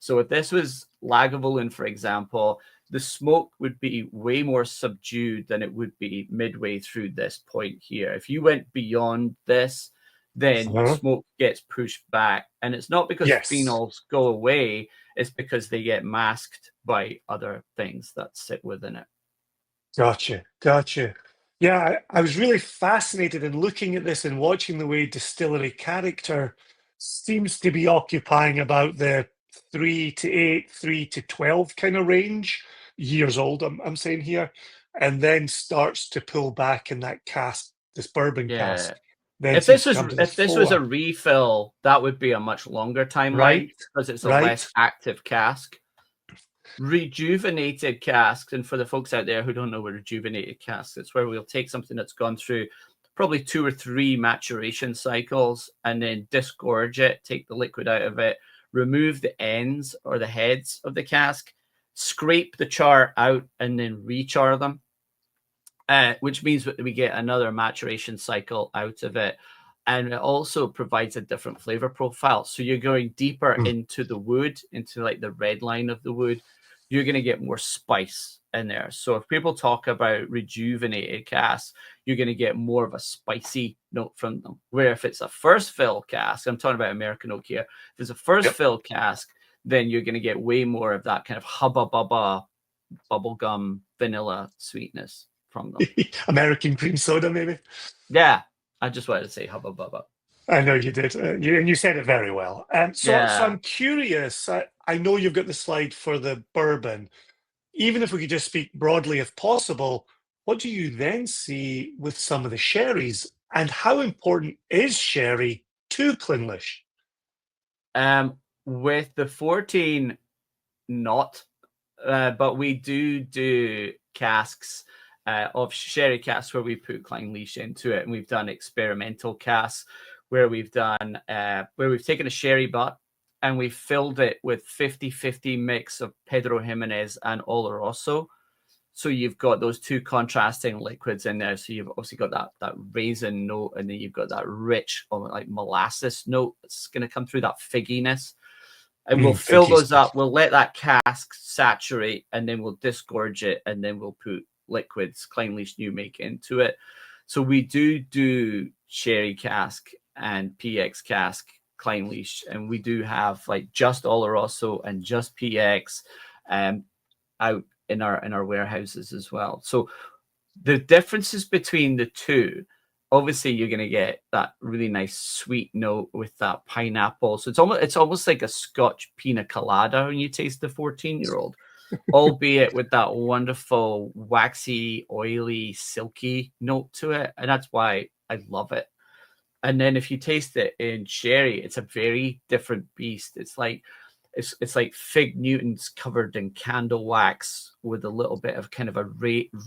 So if this was Lagavulin, for example, the smoke would be way more subdued than it would be midway through this point here. If you went beyond this, then smoke gets pushed back. And it's not because phenols go away, it's because they get masked by other things that sit within it. Gotcha. Yeah, I was really fascinated in looking at this and watching the way distillery character seems to be occupying about the 3 to 8, 3 to 12 kind of range, years old, I'm saying here, and then starts to pull back in that cask, this bourbon cask. Then if this was a refill, that would be a much longer timeline because it's a less active cask. Rejuvenated casks, and for the folks out there who don't know what rejuvenated casks, it's where we'll take something that's gone through probably 2 or 3 maturation cycles and then disgorge it, take the liquid out of it, remove the ends or the heads of the cask, scrape the char out, and then rechar them, which means that we get another maturation cycle out of it. And it also provides a different flavor profile. So you're going deeper into the wood, into like the red line of the wood. You're going to get more spice in there. So if people talk about rejuvenated casks, you're going to get more of a spicy note from them. Where if it's a first fill cask, I'm talking about American oak here. If it's a first fill cask, then you're going to get way more of that kind of hubba bubba, bubblegum, vanilla sweetness from them. American cream soda, maybe? Yeah, I just wanted to say hubba bubba. I know you did. And you said it very well. So I'm curious. I know you've got the slide for the bourbon. Even if we could just speak broadly, if possible, what do you then see with some of the sherries? And how important is sherry to Clynelish? With the 14, not. But we do casks of sherry casks where we put Clynelish into it. And we've done experimental casks where we've done where we've taken a sherry butt and we filled it with 50-50 mix of Pedro Jimenez and Oloroso. So you've got those two contrasting liquids in there. So you've obviously got that raisin note, and then you've got that rich, like molasses note that's going to come through, that figginess. And we'll fill those up. We'll let that cask saturate, and then we'll disgorge it, and then we'll put liquids, Clynelish New Make, into it. So we do sherry cask and PX cask Clynelish, and we do have like just Oloroso and just PX out in our warehouses as well. So the differences between the two, obviously you're going to get that really nice sweet note with that pineapple. So it's almost like a Scotch pina colada when you taste the 14-year-old, albeit with that wonderful waxy, oily, silky note to it. And that's why I love it. And then if you taste it in sherry, it's a very different beast. It's like fig Newtons covered in candle wax with a little bit of kind of a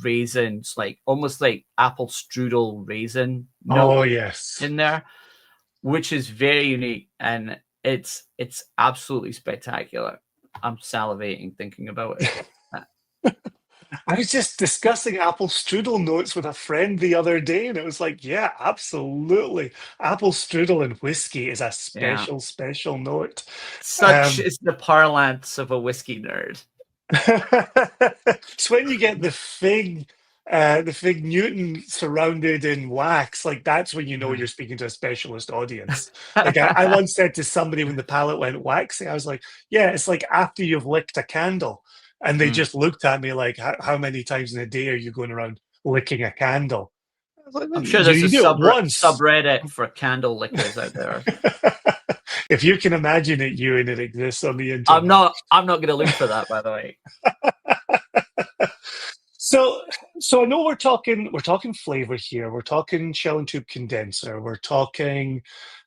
raisin. It's like almost like apple strudel raisin note in there, which is very unique, and it's absolutely spectacular. I'm salivating thinking about it. I was just discussing apple strudel notes with a friend the other day, and it was like, yeah, absolutely. Apple strudel and whiskey is a special note. Such is the parlance of a whiskey nerd. It's when you get the fig Newton surrounded in wax, like that's when you know you're speaking to a specialist audience. Like I once said to somebody when the palate went waxy, I was like, yeah, it's like after you've licked a candle. And they just looked at me like, how many times in a day are you going around licking a candle? Like, I'm sure there's a subreddit for candle lickers out there. If you can imagine it, Ewan, it exists on the internet. I'm not going to look for that, by the way. So I know we're talking flavor here. We're talking shell and tube condenser. We're talking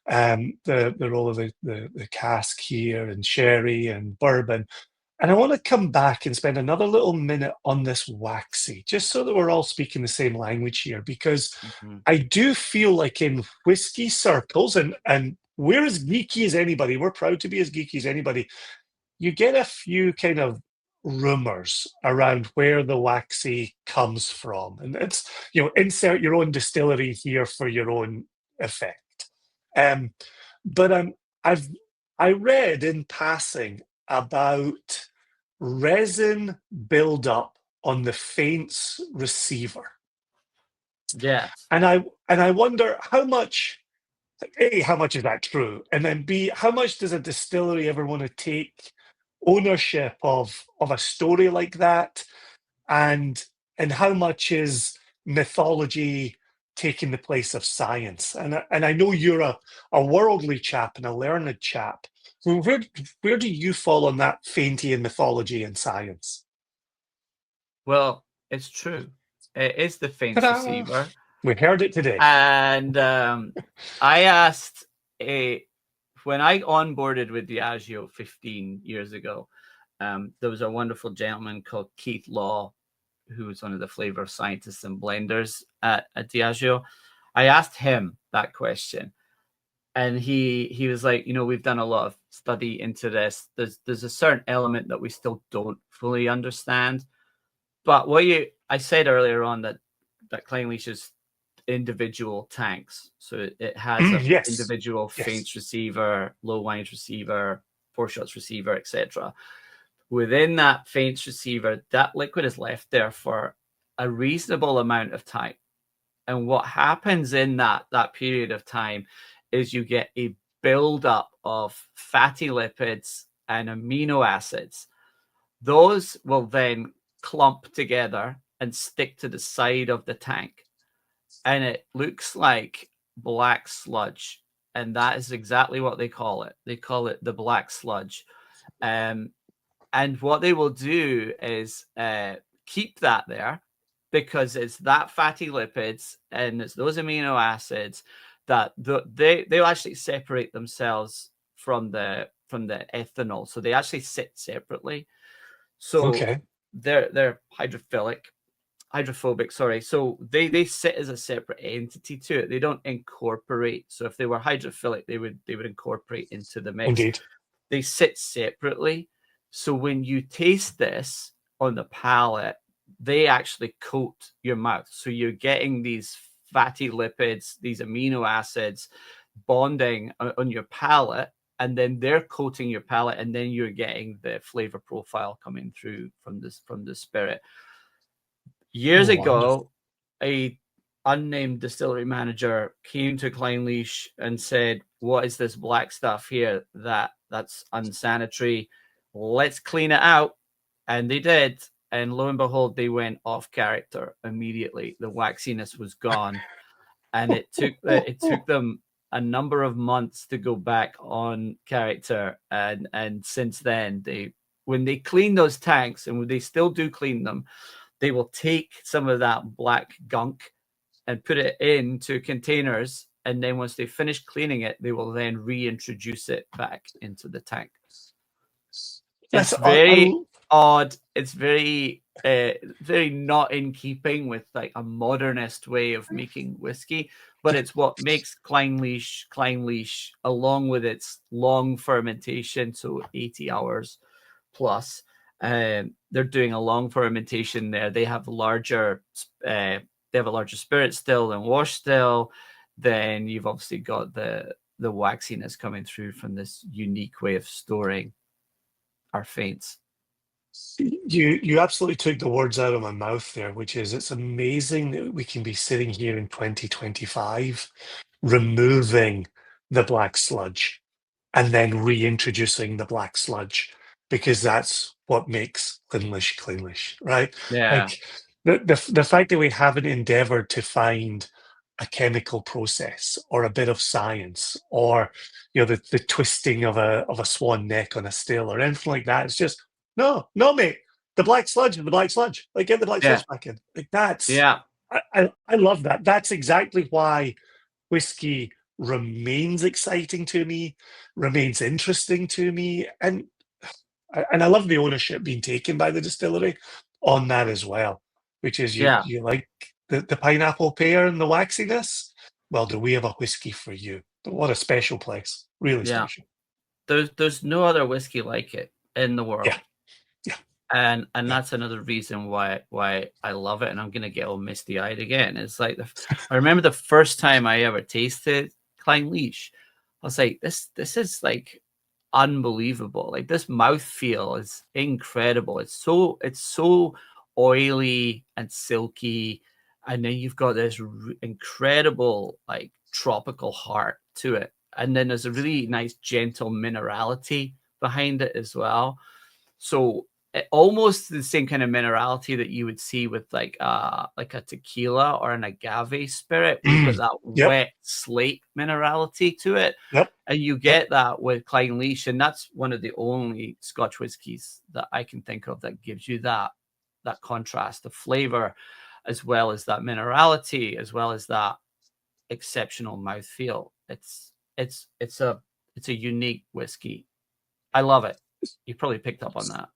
the role of the cask here, and sherry and bourbon. And I want to come back and spend another little minute on this waxy, just so that we're all speaking the same language here, because I do feel like in whiskey circles, and we're as geeky as anybody, we're proud to be as geeky as anybody, you get a few kind of rumors around where the waxy comes from. And it's, insert your own distillery here for your own effect. But I read in passing about resin buildup on the faints receiver. Yeah. And I wonder how much is that true? And then B, how much does a distillery ever want to take ownership of a story like that? And how much is mythology taking the place of science? And I know you're a worldly chap and a learned chap. Where do you fall on that Faintian mythology and science? Well, it's true. It is the faint receiver. We heard it today. And I asked when I onboarded with Diageo 15 years ago, there was a wonderful gentleman called Keith Law, who was one of the flavor scientists and blenders at Diageo. I asked him that question. And he was like, we've done a lot of study into this. There's a certain element that we still don't fully understand. But I said earlier on that Clynelish is individual tanks. So it has an individual faints receiver, low wines receiver, 4-shots receiver, etc. Within that faints receiver, that liquid is left there for a reasonable amount of time. And what happens in that period of time is you get a buildup of fatty lipids and amino acids. Those will then clump together and stick to the side of the tank. And it looks like black sludge. And that is exactly what they call it. They call it the black sludge. And what they will do is keep that there, because it's that fatty lipids and it's those amino acids that they'll actually separate themselves from the ethanol. So they actually sit separately. So they're hydrophilic. hydrophobic, sorry. So they sit as a separate entity to it. They don't incorporate. So if they were hydrophilic, they would incorporate into the mix. Indeed. They sit separately. So when you taste this on the palate, they actually coat your mouth. So you're getting these fatty lipids, these amino acids bonding on your palate, and then they're coating your palate, and then you're getting the flavor profile coming through from the spirit. Years ago, a unnamed distillery manager came to Clynelish and said, "What is this black stuff here? That's unsanitary. Let's clean it out." And they did. And lo and behold, they went off character immediately. The waxiness was gone. And it took them a number of months to go back on character. And since then, when they clean those tanks, and when they still do clean them, they will take some of that black gunk and put it into containers. And then once they finish cleaning it, they will then reintroduce it back into the tank. It's very odd. It's very not in keeping with like a modernist way of making whiskey, but it's what makes Clynelish, along with its long fermentation, so 80 hours plus. They're doing a long fermentation there. They have a larger spirit still than wash still. Then you've obviously got the waxiness coming through from this unique way of storing our faints. You absolutely took the words out of my mouth there, which is, it's amazing that we can be sitting here in 2025 removing the black sludge and then reintroducing the black sludge, because that's what makes Clynelish, right? Yeah. Like the fact that we haven't endeavored to find a chemical process or a bit of science, or the twisting of a swan neck on a still or anything like that. It's just no, mate. The black sludge is the black sludge. Like, get the black sludge back in. Like, that's I love that. That's exactly why whiskey remains exciting to me, remains interesting to me, and I love the ownership being taken by the distillery on that as well, which is you like the pineapple pear and the waxiness. Well, do we have a whiskey for you? But what a special place, really special. There's no other whiskey like it in the world. Yeah. And that's another reason why I love it. And I'm gonna get all misty eyed again. It's like I remember the first time I ever tasted Clynelish, I was like, this is like unbelievable. Like, this mouthfeel is incredible. It's so oily and silky, and then you've got this incredible like tropical heart to it, and then there's a really nice gentle minerality behind it as well. So almost the same kind of minerality that you would see with like a tequila or an agave spirit. We've got that wet slate minerality to it. And you get that with Clynelish, and that's one of the only Scotch whiskies that I can think of that gives you that contrast of flavor, as well as that minerality, as well as that exceptional mouthfeel. It's a unique whiskey. I love it. You probably picked up on that.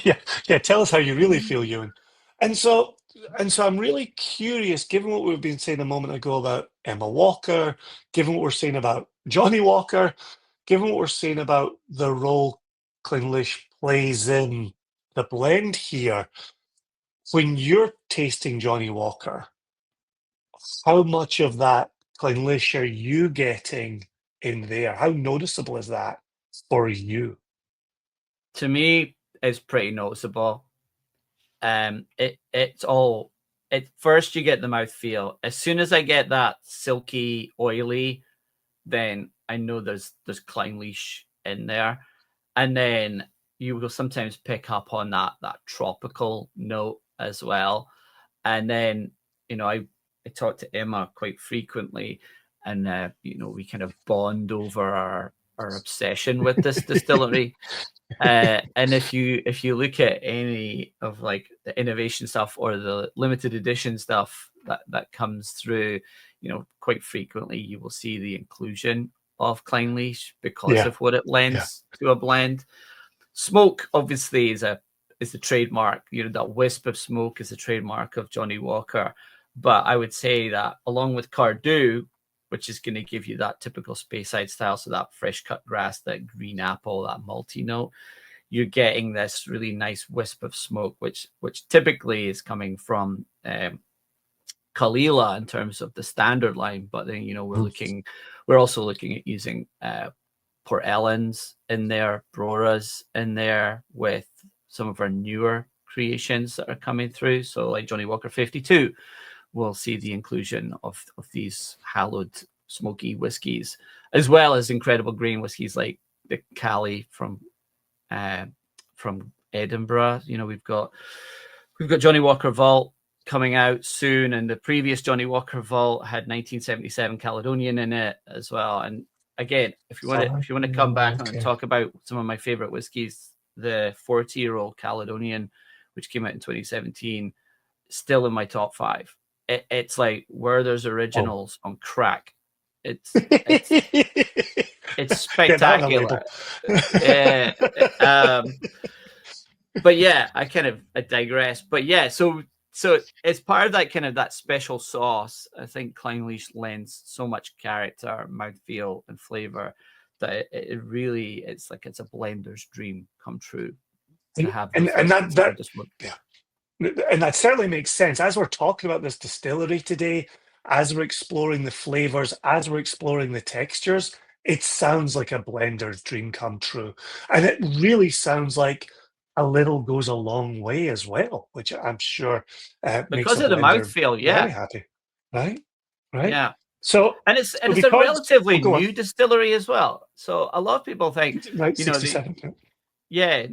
Yeah. Tell us how you really feel, Ewan. And so I'm really curious, given what we've been saying a moment ago about Emma Walker, given what we're saying about Johnny Walker, given what we're saying about the role Clynelish plays in the blend here, when you're tasting Johnny Walker, how much of that Clynelish are you getting in there? How noticeable is that for you? To me, it's pretty noticeable. It's all at first you get the mouthfeel. As soon as I get that silky, oily, then I know there's Clynelish in there, and then you will sometimes pick up on that tropical note as well. And then I talk to Emma quite frequently, and we kind of bond over our obsession with this distillery. And if you look at any of like the innovation stuff or the limited edition stuff that comes through, quite frequently you will see the inclusion of Clynelish because of what it lends to a blend. Smoke obviously is a is the trademark. You know, that wisp of smoke is the trademark of Johnny Walker. But I would say that along with Cardew, which is going to give you that typical Speyside style, so that fresh cut grass, that green apple, that malty note, you're getting this really nice wisp of smoke, which typically is coming from Kalila in terms of the standard line. But then, you know, we're also looking at using Port Ellens in there, Broras in there, with some of our newer creations that are coming through. So like Johnny Walker 52, we'll see the inclusion of these hallowed smoky whiskies, as well as incredible grain whiskies like the Cali from Edinburgh. You know, we've got Johnny Walker Vault coming out soon, and the previous Johnny Walker Vault had 1977 Caledonian in it as well. And again, if you want to come back and talk about some of my favorite whiskies, the 40-year-old Caledonian, which came out in 2017, still in my top 5. It's like Werther's Originals on crack. It's spectacular. But yeah, I digress. But yeah, so it's part of that kind of that special sauce. I think Clynelish lends so much character, mouthfeel, and flavor that it really, it's like it's a blender's dream come true to have. And that certainly makes sense. As we're talking about this distillery today, as we're exploring the flavors, as we're exploring the textures, it sounds like a blender's dream come true. And it really sounds like a little goes a long way as well, which I'm sure because of the mouthfeel, very happy. Right? Yeah. So it's a relatively new distillery as well. So a lot of people think, right, you know, 67.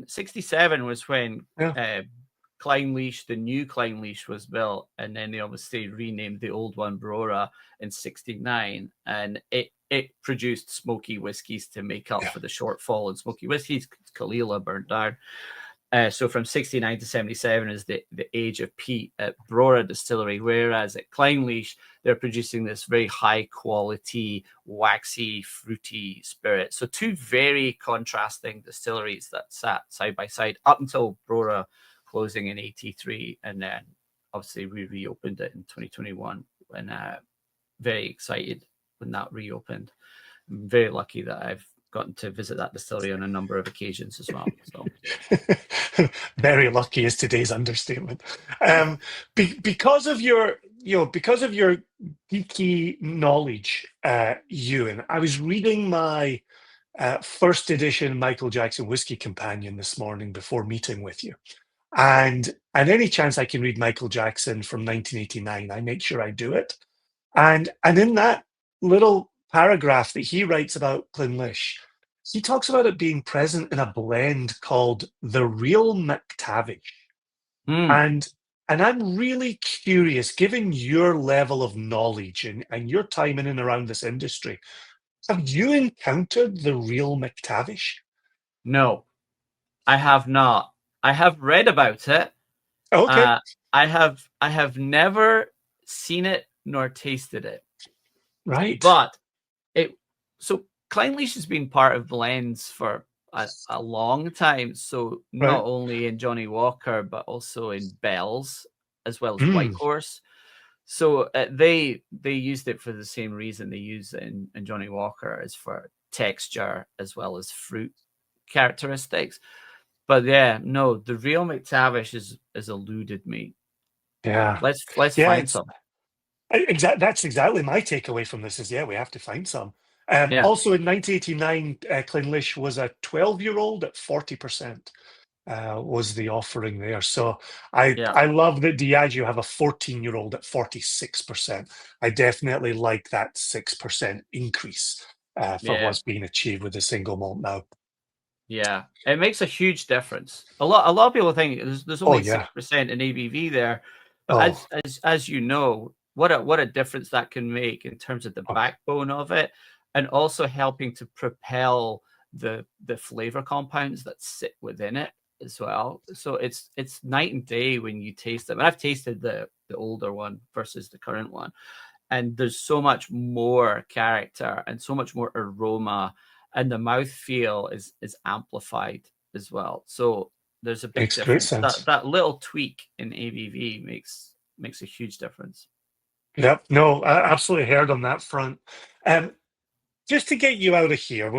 67 was when Clynelish, the new Clynelish, was built, and then they obviously renamed the old one Brora in 69, and it produced smoky whiskies to make up for the shortfall in smoky whiskies. Kalila burned down. So from 69 to 77 is the age of peat at Brora Distillery, whereas at Clynelish, they're producing this very high quality, waxy, fruity spirit. So two very contrasting distilleries that sat side by side up until Brora closing in 83. And then obviously we reopened it in 2021, and very excited when that reopened. I'm very lucky that I've gotten to visit that distillery on a number of occasions as well. So very lucky is today's understatement. Because of your geeky knowledge, Ewan, I was reading my first edition Michael Jackson Whiskey Companion this morning before meeting with you. And any chance I can read Michael Jackson from 1989, I make sure I do it. And in that little paragraph that he writes about Clynelish, he talks about it being present in a blend called the Real McTavish. And I'm really curious, given your level of knowledge and your time in and around this industry, have you encountered the Real McTavish? No, I have not. I have read about it. Okay. I have never seen it nor tasted it. Right. But Clynelish has been part of blends for a long time. So not only in Johnny Walker, but also in Bell's, as well as White Horse. So they used it for the same reason they use it in Johnny Walker, as for texture as well as fruit characteristics. But yeah, no, the Real McTavish has eluded me. Yeah. Let's find some. That's exactly my takeaway from this is, we have to find some. Also in 1989, Clynelish was a 12-year-old at 40%. Was the offering there. So I love that Diageo have a 14-year-old at 46%. I definitely like that 6% increase for what's being achieved with the single malt now. Yeah, it makes a huge difference. A lot of people think there's only 6% in ABV there, but as you know, what a difference that can make in terms of the backbone of it, and also helping to propel the flavor compounds that sit within it as well. So it's night and day when you taste them. And I've tasted the older one versus the current one, and there's so much more character and so much more aroma, and the mouthfeel is amplified as well. So there's a big Makes great difference. sense. That little tweak in ABV makes a huge difference. Yep. No, I absolutely heard on that front. Just to get you out of here,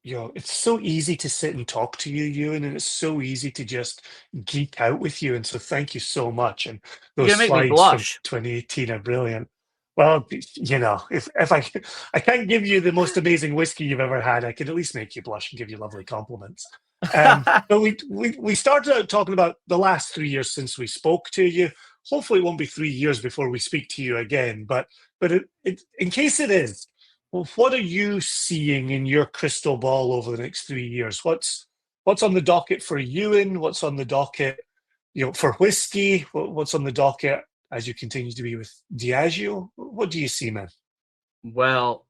it's so easy to sit and talk to you, Ewan, and it's so easy to just geek out with you. And so thank you so much. And You're those gonna make me slides from blush. 2018 are brilliant. Well, if I can't give you the most amazing whiskey you've ever had, I can at least make you blush and give you lovely compliments. But we started out talking about the last 3 years since we spoke to you. Hopefully, it won't be 3 years before we speak to you again. But in case it is, well, what are you seeing in your crystal ball over the next 3 years? What's on the docket for Ewan? What's on the docket, for whiskey? What's on the docket as you continue to be with Diageo? What do you see, man? Well,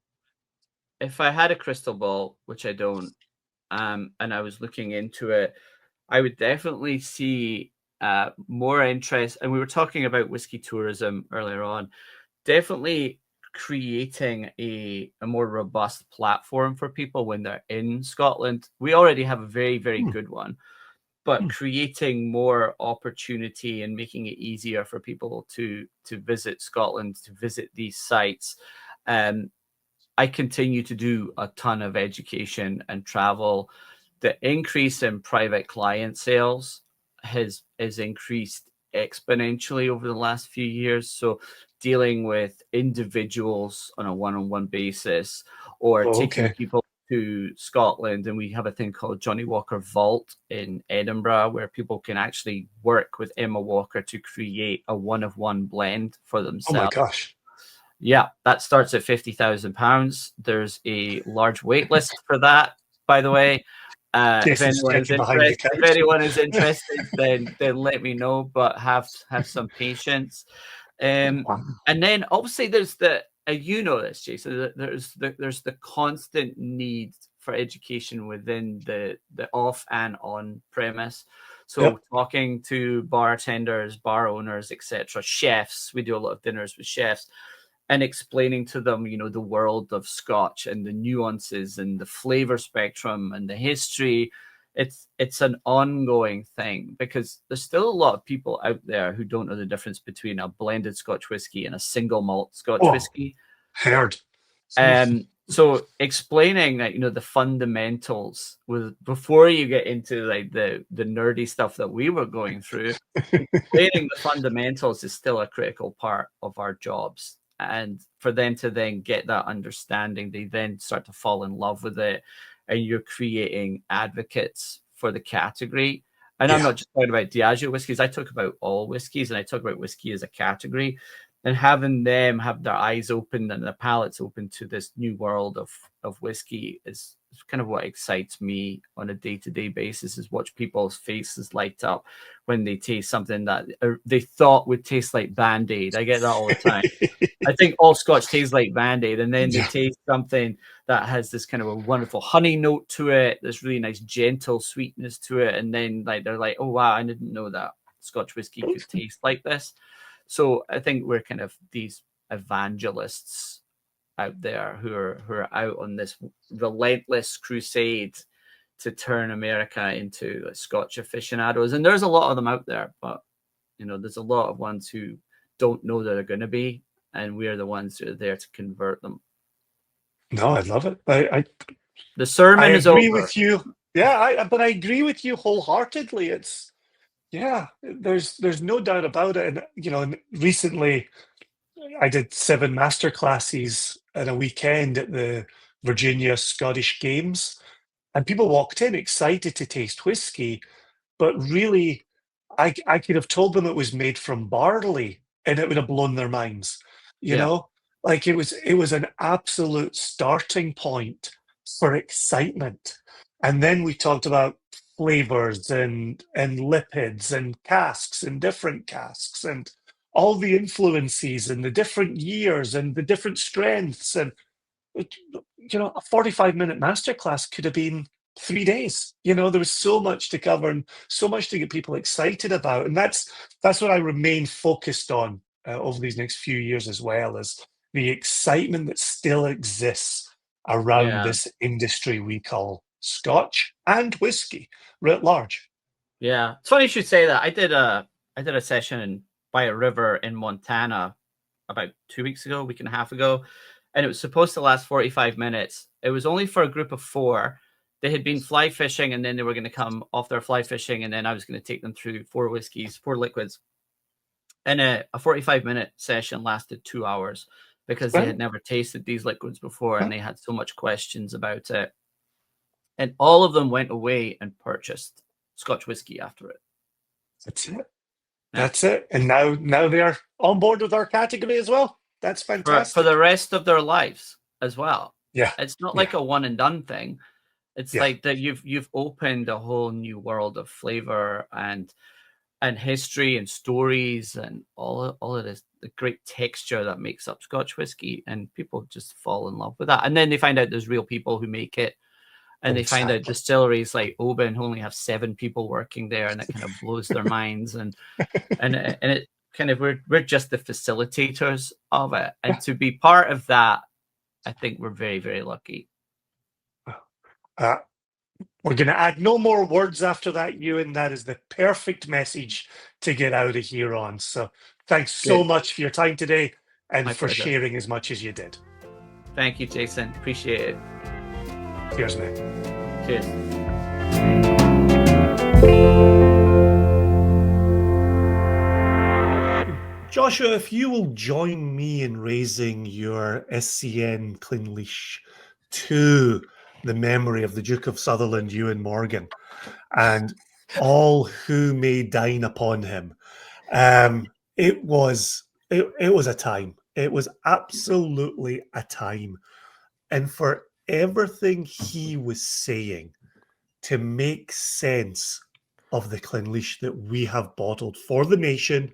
if I had a crystal ball, which I don't, and I was looking into it, I would definitely see more interest. And we were talking about whiskey tourism earlier on. Definitely creating a more robust platform for people when they're in Scotland. We already have a very, very good one, but creating more opportunity and making it easier for people to visit Scotland, to visit these sites. I continue to do a ton of education and travel. The increase in private client sales has increased exponentially over the last few years. So dealing with individuals on a one-on-one basis, or taking people to Scotland, and we have a thing called Johnny Walker Vault in Edinburgh, where people can actually work with Emma Walker to create a one-of-one blend for themselves. Oh my gosh. Yeah, that starts at £50,000. There's a large wait list for that, by the way. If anyone is interested, then let me know. But have some patience. And then obviously there's you know this, Jason. There's the constant need for education within the off and on premise. So talking to bartenders, bar owners, etc., chefs. We do a lot of dinners with chefs. And explaining to them, the world of Scotch and the nuances and the flavor spectrum and the history. It's an ongoing thing, because there's still a lot of people out there who don't know the difference between a blended Scotch whiskey and a single malt Scotch whiskey. Heard. So explaining that, the fundamentals before you get into like the nerdy stuff that we were going through, explaining the fundamentals is still a critical part of our jobs. And for them to then get that understanding, they then start to fall in love with it, and you're creating advocates for the category. And I'm not just talking about Diageo whiskies. I talk about all whiskies, and I talk about whiskey as a category, and having them have their eyes open and their palates open to this new world of whiskey is kind of what excites me on a day-to-day basis, is watch people's faces light up when they taste something that they thought would taste like Band-Aid. I get that all the time. I think all Scotch tastes like Band-Aid, and then they taste something that has this kind of a wonderful honey note to it, this really nice gentle sweetness to it, and then they're like, oh wow, I didn't know that Scotch whiskey could taste like this. So I think we're kind of these evangelists out there who are out on this relentless crusade to turn America into Scotch aficionados. And there's a lot of them out there, but there's a lot of ones who don't know that they're going to be, and we're the ones who are there to convert them. No, I love it. The sermon is over. I agree with you. Yeah, but I agree with you wholeheartedly. There's no doubt about it. And recently I did 7 masterclasses in a weekend at the Virginia Scottish Games, and people walked in excited to taste whiskey, but really, I could have told them it was made from barley, and it would have blown their minds. Like it was an absolute starting point for excitement. And then we talked about flavors and lipids and casks and different casks and all the influences and the different years and the different strengths. And a 45-minute masterclass could have been 3 days. There was so much to cover and so much to get people excited about. And that's what I remain focused on over these next few years, as well as the excitement that still exists around this industry we call Scotch and whiskey writ large. Yeah, it's funny you should say that. I did a session by a river in Montana about 2 weeks ago, a week and a half ago, and it was supposed to last 45 minutes. It was only for a group of 4. They had been fly fishing, and then they were going to come off their fly fishing, and then I was going to take them through 4 whiskeys, 4 liquids. And a 45-minute session lasted 2 hours because they had never tasted these liquids before, and they had so much questions about it. And all of them went away and purchased Scotch whiskey after it. That's it. That's it. And now they're on board with our category as well. That's fantastic. For the rest of their lives as well. Yeah. It's not like a one and done thing. It's like that you've opened a whole new world of flavor and history and stories and all of this, the great texture that makes up Scotch whiskey, and people just fall in love with that. And then they find out there's real people who make it. And they find out distilleries like Oban only have 7 people working there, and it kind of blows their minds. And it kind of we're just the facilitators of it, and to be part of that, I think we're very, very lucky. We're going to add no more words after that, Ewan. That is the perfect message to get out of here on. So thanks so much for your time today and for sharing as much as you did. Thank you, Jason. Appreciate it. Cheers, man. Cheers. Joshua, if you will join me in raising your SCN Clynelish to the memory of the Duke of Sutherland, Ewan Morgan, and all who may dine upon him. It was a time. It was absolutely a time. And for everything he was saying to make sense of the Clynelish that we have bottled for the nation,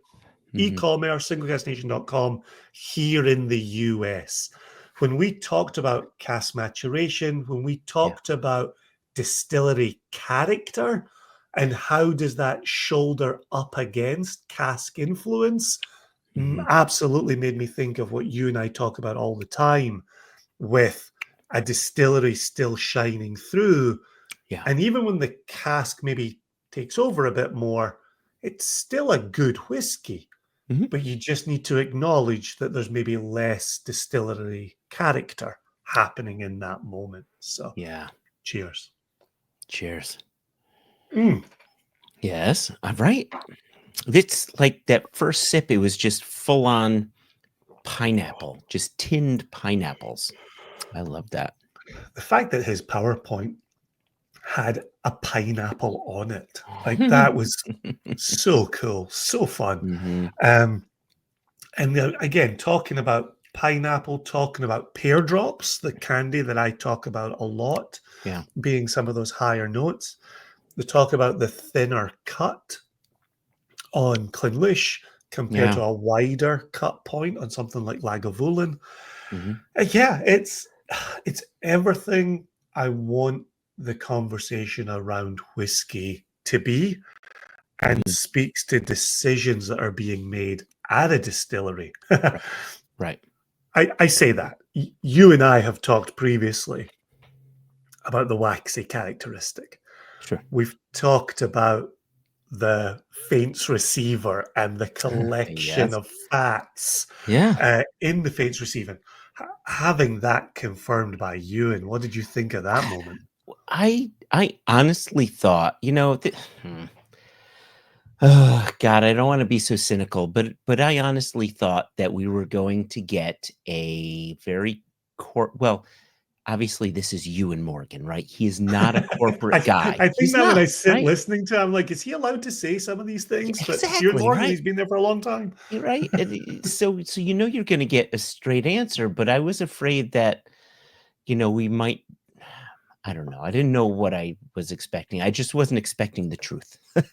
e-commerce, singlecastnation.com, here in the US. When we talked about cask maturation, when we talked about distillery character and how does that shoulder up against cask influence, absolutely made me think of what you and I talk about all the time with a distillery still shining through. Yeah. And even when the cask maybe takes over a bit more, it's still a good whiskey. But you just need to acknowledge that there's maybe less distillery character happening in that moment. So, cheers. Cheers. Yes, right. It's like that first sip, it was just full on pineapple, just tinned pineapples. I love that. The fact that his PowerPoint had a pineapple on it, like that was so cool, so fun. And again, talking about pineapple, talking about pear drops, the candy that I talk about a lot, being some of those higher notes. They talk about the thinner cut on Clynelish compared to a wider cut point on something like Lagavulin. It's everything I want the conversation around whiskey to be, and speaks to decisions that are being made at a distillery. Right. I say that. You and I have talked previously about the waxy characteristic. Sure. We've talked about the faints receiver and the collection of fats in the faints receiver. Having that confirmed by Ewan, what did you think of that moment? I honestly thought, oh God, I don't want to be so cynical, but I honestly thought that we were going to get a very obviously this is Ewan Morgan, right? He is not a corporate guy. I think when I sit listening to him, I'm like, is he allowed to say some of these things? Exactly, but Ewan Morgan, he's been there for a long time. Right. So you're going to get a straight answer, but I was afraid that, we might, I don't know. I didn't know what I was expecting. I just wasn't expecting the truth. But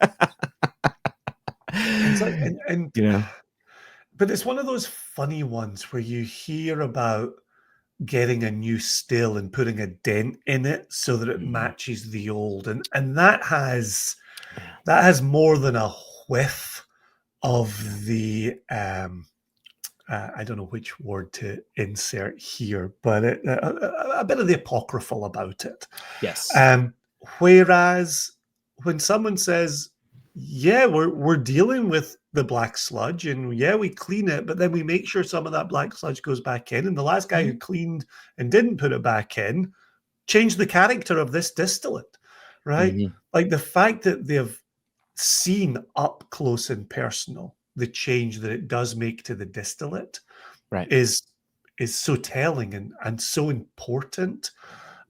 it's one of those funny ones where you hear about getting a new still and putting a dent in it so that it matches the old, and that has more than a whiff of the I don't know which word to insert here, but a bit of the apocryphal about it. Yes. Whereas when someone says yeah, we're dealing with the black sludge, and yeah, we clean it, but then we make sure some of that black sludge goes back in. And the last guy who cleaned and didn't put it back in changed the character of this distillate, right? Like the fact that they've seen up close and personal the change that it does make to the distillate Right. is so telling and so important.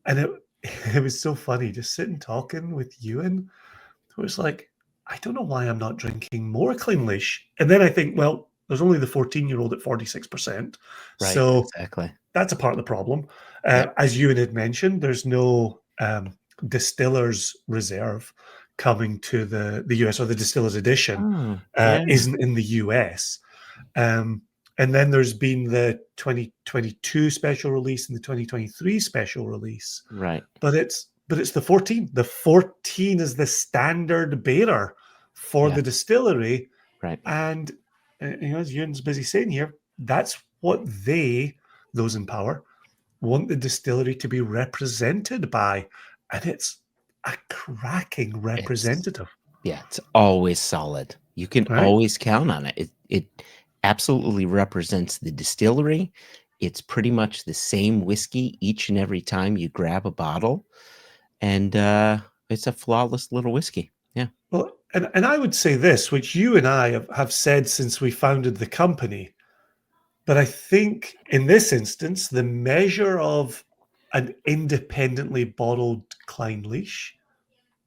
And it was so funny just sitting talking with Ewan. It was like, I don't know why I'm not drinking more Clynelish. And then I think, well, there's only the 14-year-old at 46%. Right. So Exactly. that's a part of the problem. Yep. As Ewan had mentioned, there's no distiller's reserve coming to the US, or the distiller's edition isn't in the US. And then there's been the 2022 special release and the 2023 special release. Right. But it's the 14. The 14 is the standard bearer for the distillery. Right. And as Ewan's busy saying here, that's what those in power, want the distillery to be represented by. And it's a cracking representative. It's always solid. You can always count on it. It absolutely represents the distillery. It's pretty much the same whiskey each and every time you grab a bottle. And it's a flawless little whiskey. Yeah. Well, and I would say this, which you and I have said since we founded the company, but I think in this instance, the measure of an independently bottled Clynelish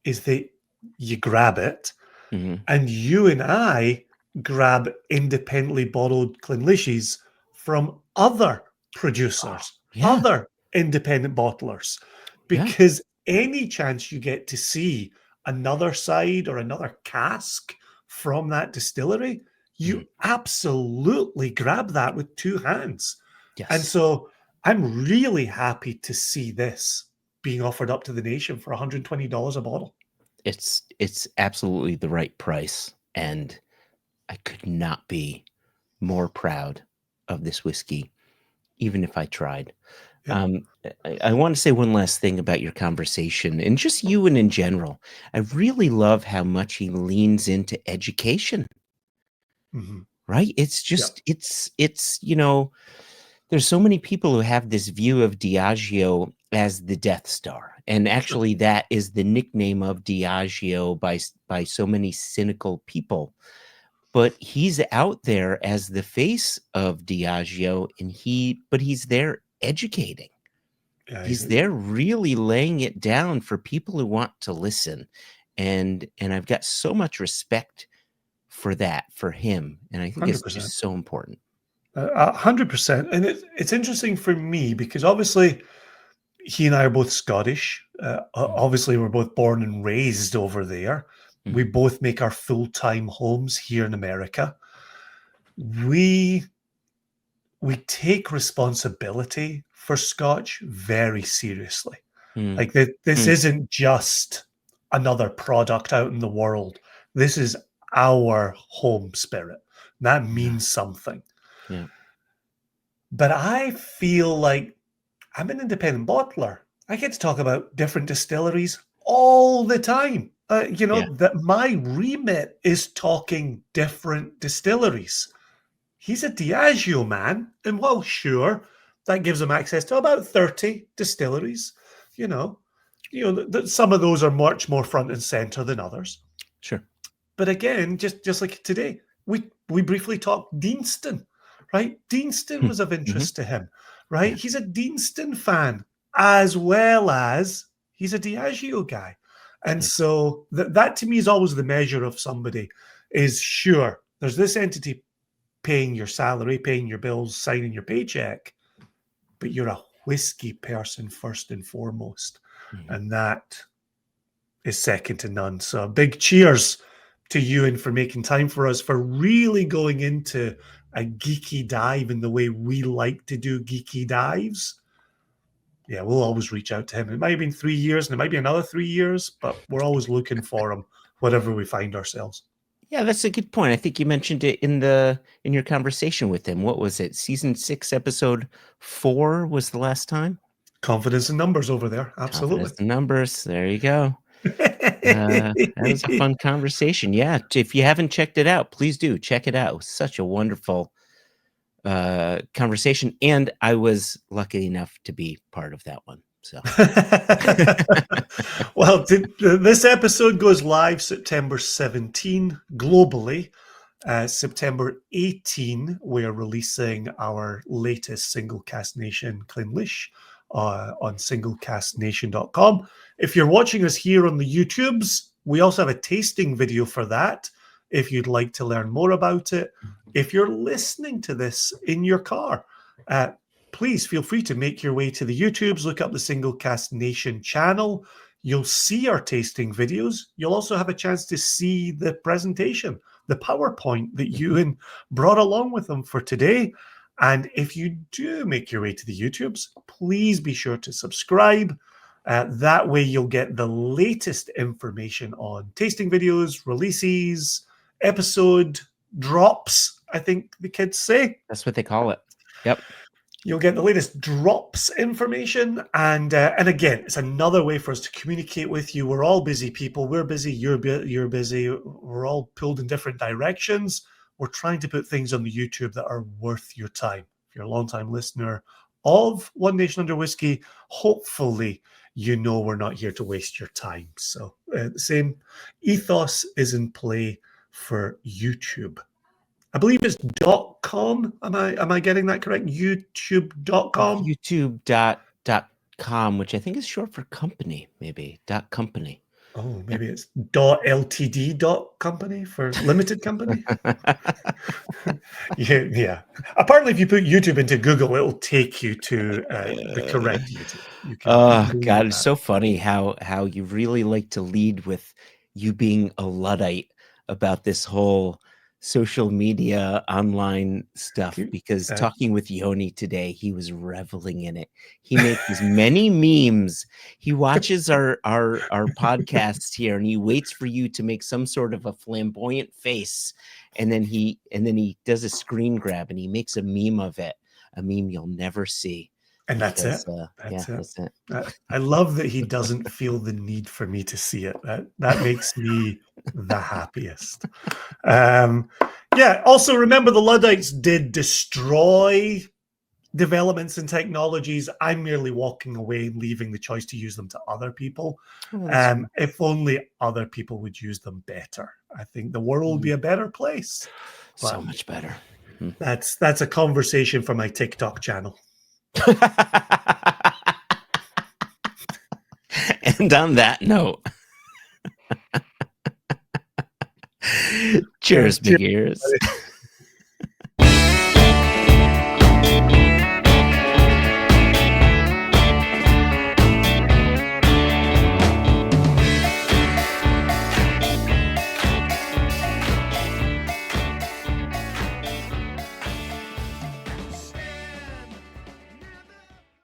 is that you grab it, and you and I grab independently bottled Clynlishes from other producers, other independent bottlers, because any chance you get to see another side or another cask from that distillery, you absolutely grab that with two hands. Yes. And so I'm really happy to see this being offered up to the nation for $120 a bottle. It's absolutely the right price, and I could not be more proud of this whiskey, even if I tried. Yeah. I want to say one last thing about your conversation and just Ewan in general. I really love how much he leans into education. Right? It's just it's there's so many people who have this view of Diageo as the Death Star. And actually that is the nickname of Diageo by so many cynical people. But he's out there as the face of Diageo, and he's there educating. He's there really laying it down for people who want to listen. And I've got so much respect for that, for him. And I think 100%. It's just so important. 100%. And it's interesting for me because obviously he and I are both Scottish. Obviously, we're both born and raised over there. We both make our full-time homes here in America. We take responsibility for Scotch very seriously. Like this isn't just another product out in the world. This is our home spirit. That means something. Yeah. But I feel like I'm an independent bottler. I get to talk about different distilleries all the time. That my remit is talking different distilleries. He's a Diageo man, and well, sure, that gives him access to about 30 distilleries. Some of those are much more front and center than others. Sure. But again, just like today, we briefly talked Deanston, right? Deanston was of interest to him, right? Yeah. He's a Deanston fan as well as he's a Diageo guy. And so that to me is always the measure of somebody is, sure, there's this entity paying your salary, paying your bills, signing your paycheck, but you're a whiskey person first and foremost. And that is second to none. So a big cheers to Ewan for making time for us, for really going into a geeky dive in the way we like to do geeky dives. Yeah, we'll always reach out to him. It might have been 3 years and it might be another 3 years, but we're always looking for him wherever we find ourselves. Yeah, that's a good point. I think you mentioned it in your conversation with him. What was it? Season 6, episode 4 was the last time? Confidence in numbers over there. Absolutely. Confidence in numbers. There you go. That was a fun conversation. Yeah, if you haven't checked it out, please do check it out. It was such a wonderful conversation, and I was lucky enough to be part of that one. So, well, this episode goes live September 17 globally. September 18, we're releasing our latest Single Cask Nation Clynelish on singlecastnation.com. If you're watching us here on the YouTubes, we also have a tasting video for that if you'd like to learn more about it. If you're listening to this in your car, please feel free to make your way to the YouTubes, look up the Single Cask Nation channel. You'll see our tasting videos. You'll also have a chance to see the presentation, the PowerPoint that Ewan brought along with him for today. And if you do make your way to the YouTubes, please be sure to subscribe. That way you'll get the latest information on tasting videos, releases, episode drops, I think the kids say. that's what they call it. Yep. You'll get the latest drops information. And again, it's another way for us to communicate with you. We're all busy people. We're busy. You're busy. We're all pulled in different directions. We're trying to put things on the YouTube that are worth your time. If you're a long-time listener of One Nation Under Whiskey, hopefully you know we're not here to waste your time. So the same ethos is in play for YouTube. I believe it's .com. Am I getting that correct? YouTube.com? YouTube.com, which I think is short for company, maybe. .company. Oh, maybe it's .ltd.company for limited company. Yeah. Apparently, if you put YouTube into Google, it'll take you to the correct YouTube. Oh, God, it's so funny how you really like to lead with you being a Luddite about this whole social media online stuff, because talking with Yoni today, he was reveling in it. He makes as many memes. He watches our podcasts here, and he waits for you to make some sort of a flamboyant face, and then he does a screen grab and he makes a meme of it, a meme you'll never see. And that's it. That's it. I love that he doesn't feel the need for me to see it. That makes me the happiest. Also remember, the Luddites did destroy developments and technologies. I'm merely walking away and leaving the choice to use them to other people. If only other people would use them better, I think the world would be a better place. So much better. That's a conversation for my TikTok channel. And on that note, cheers, big ears.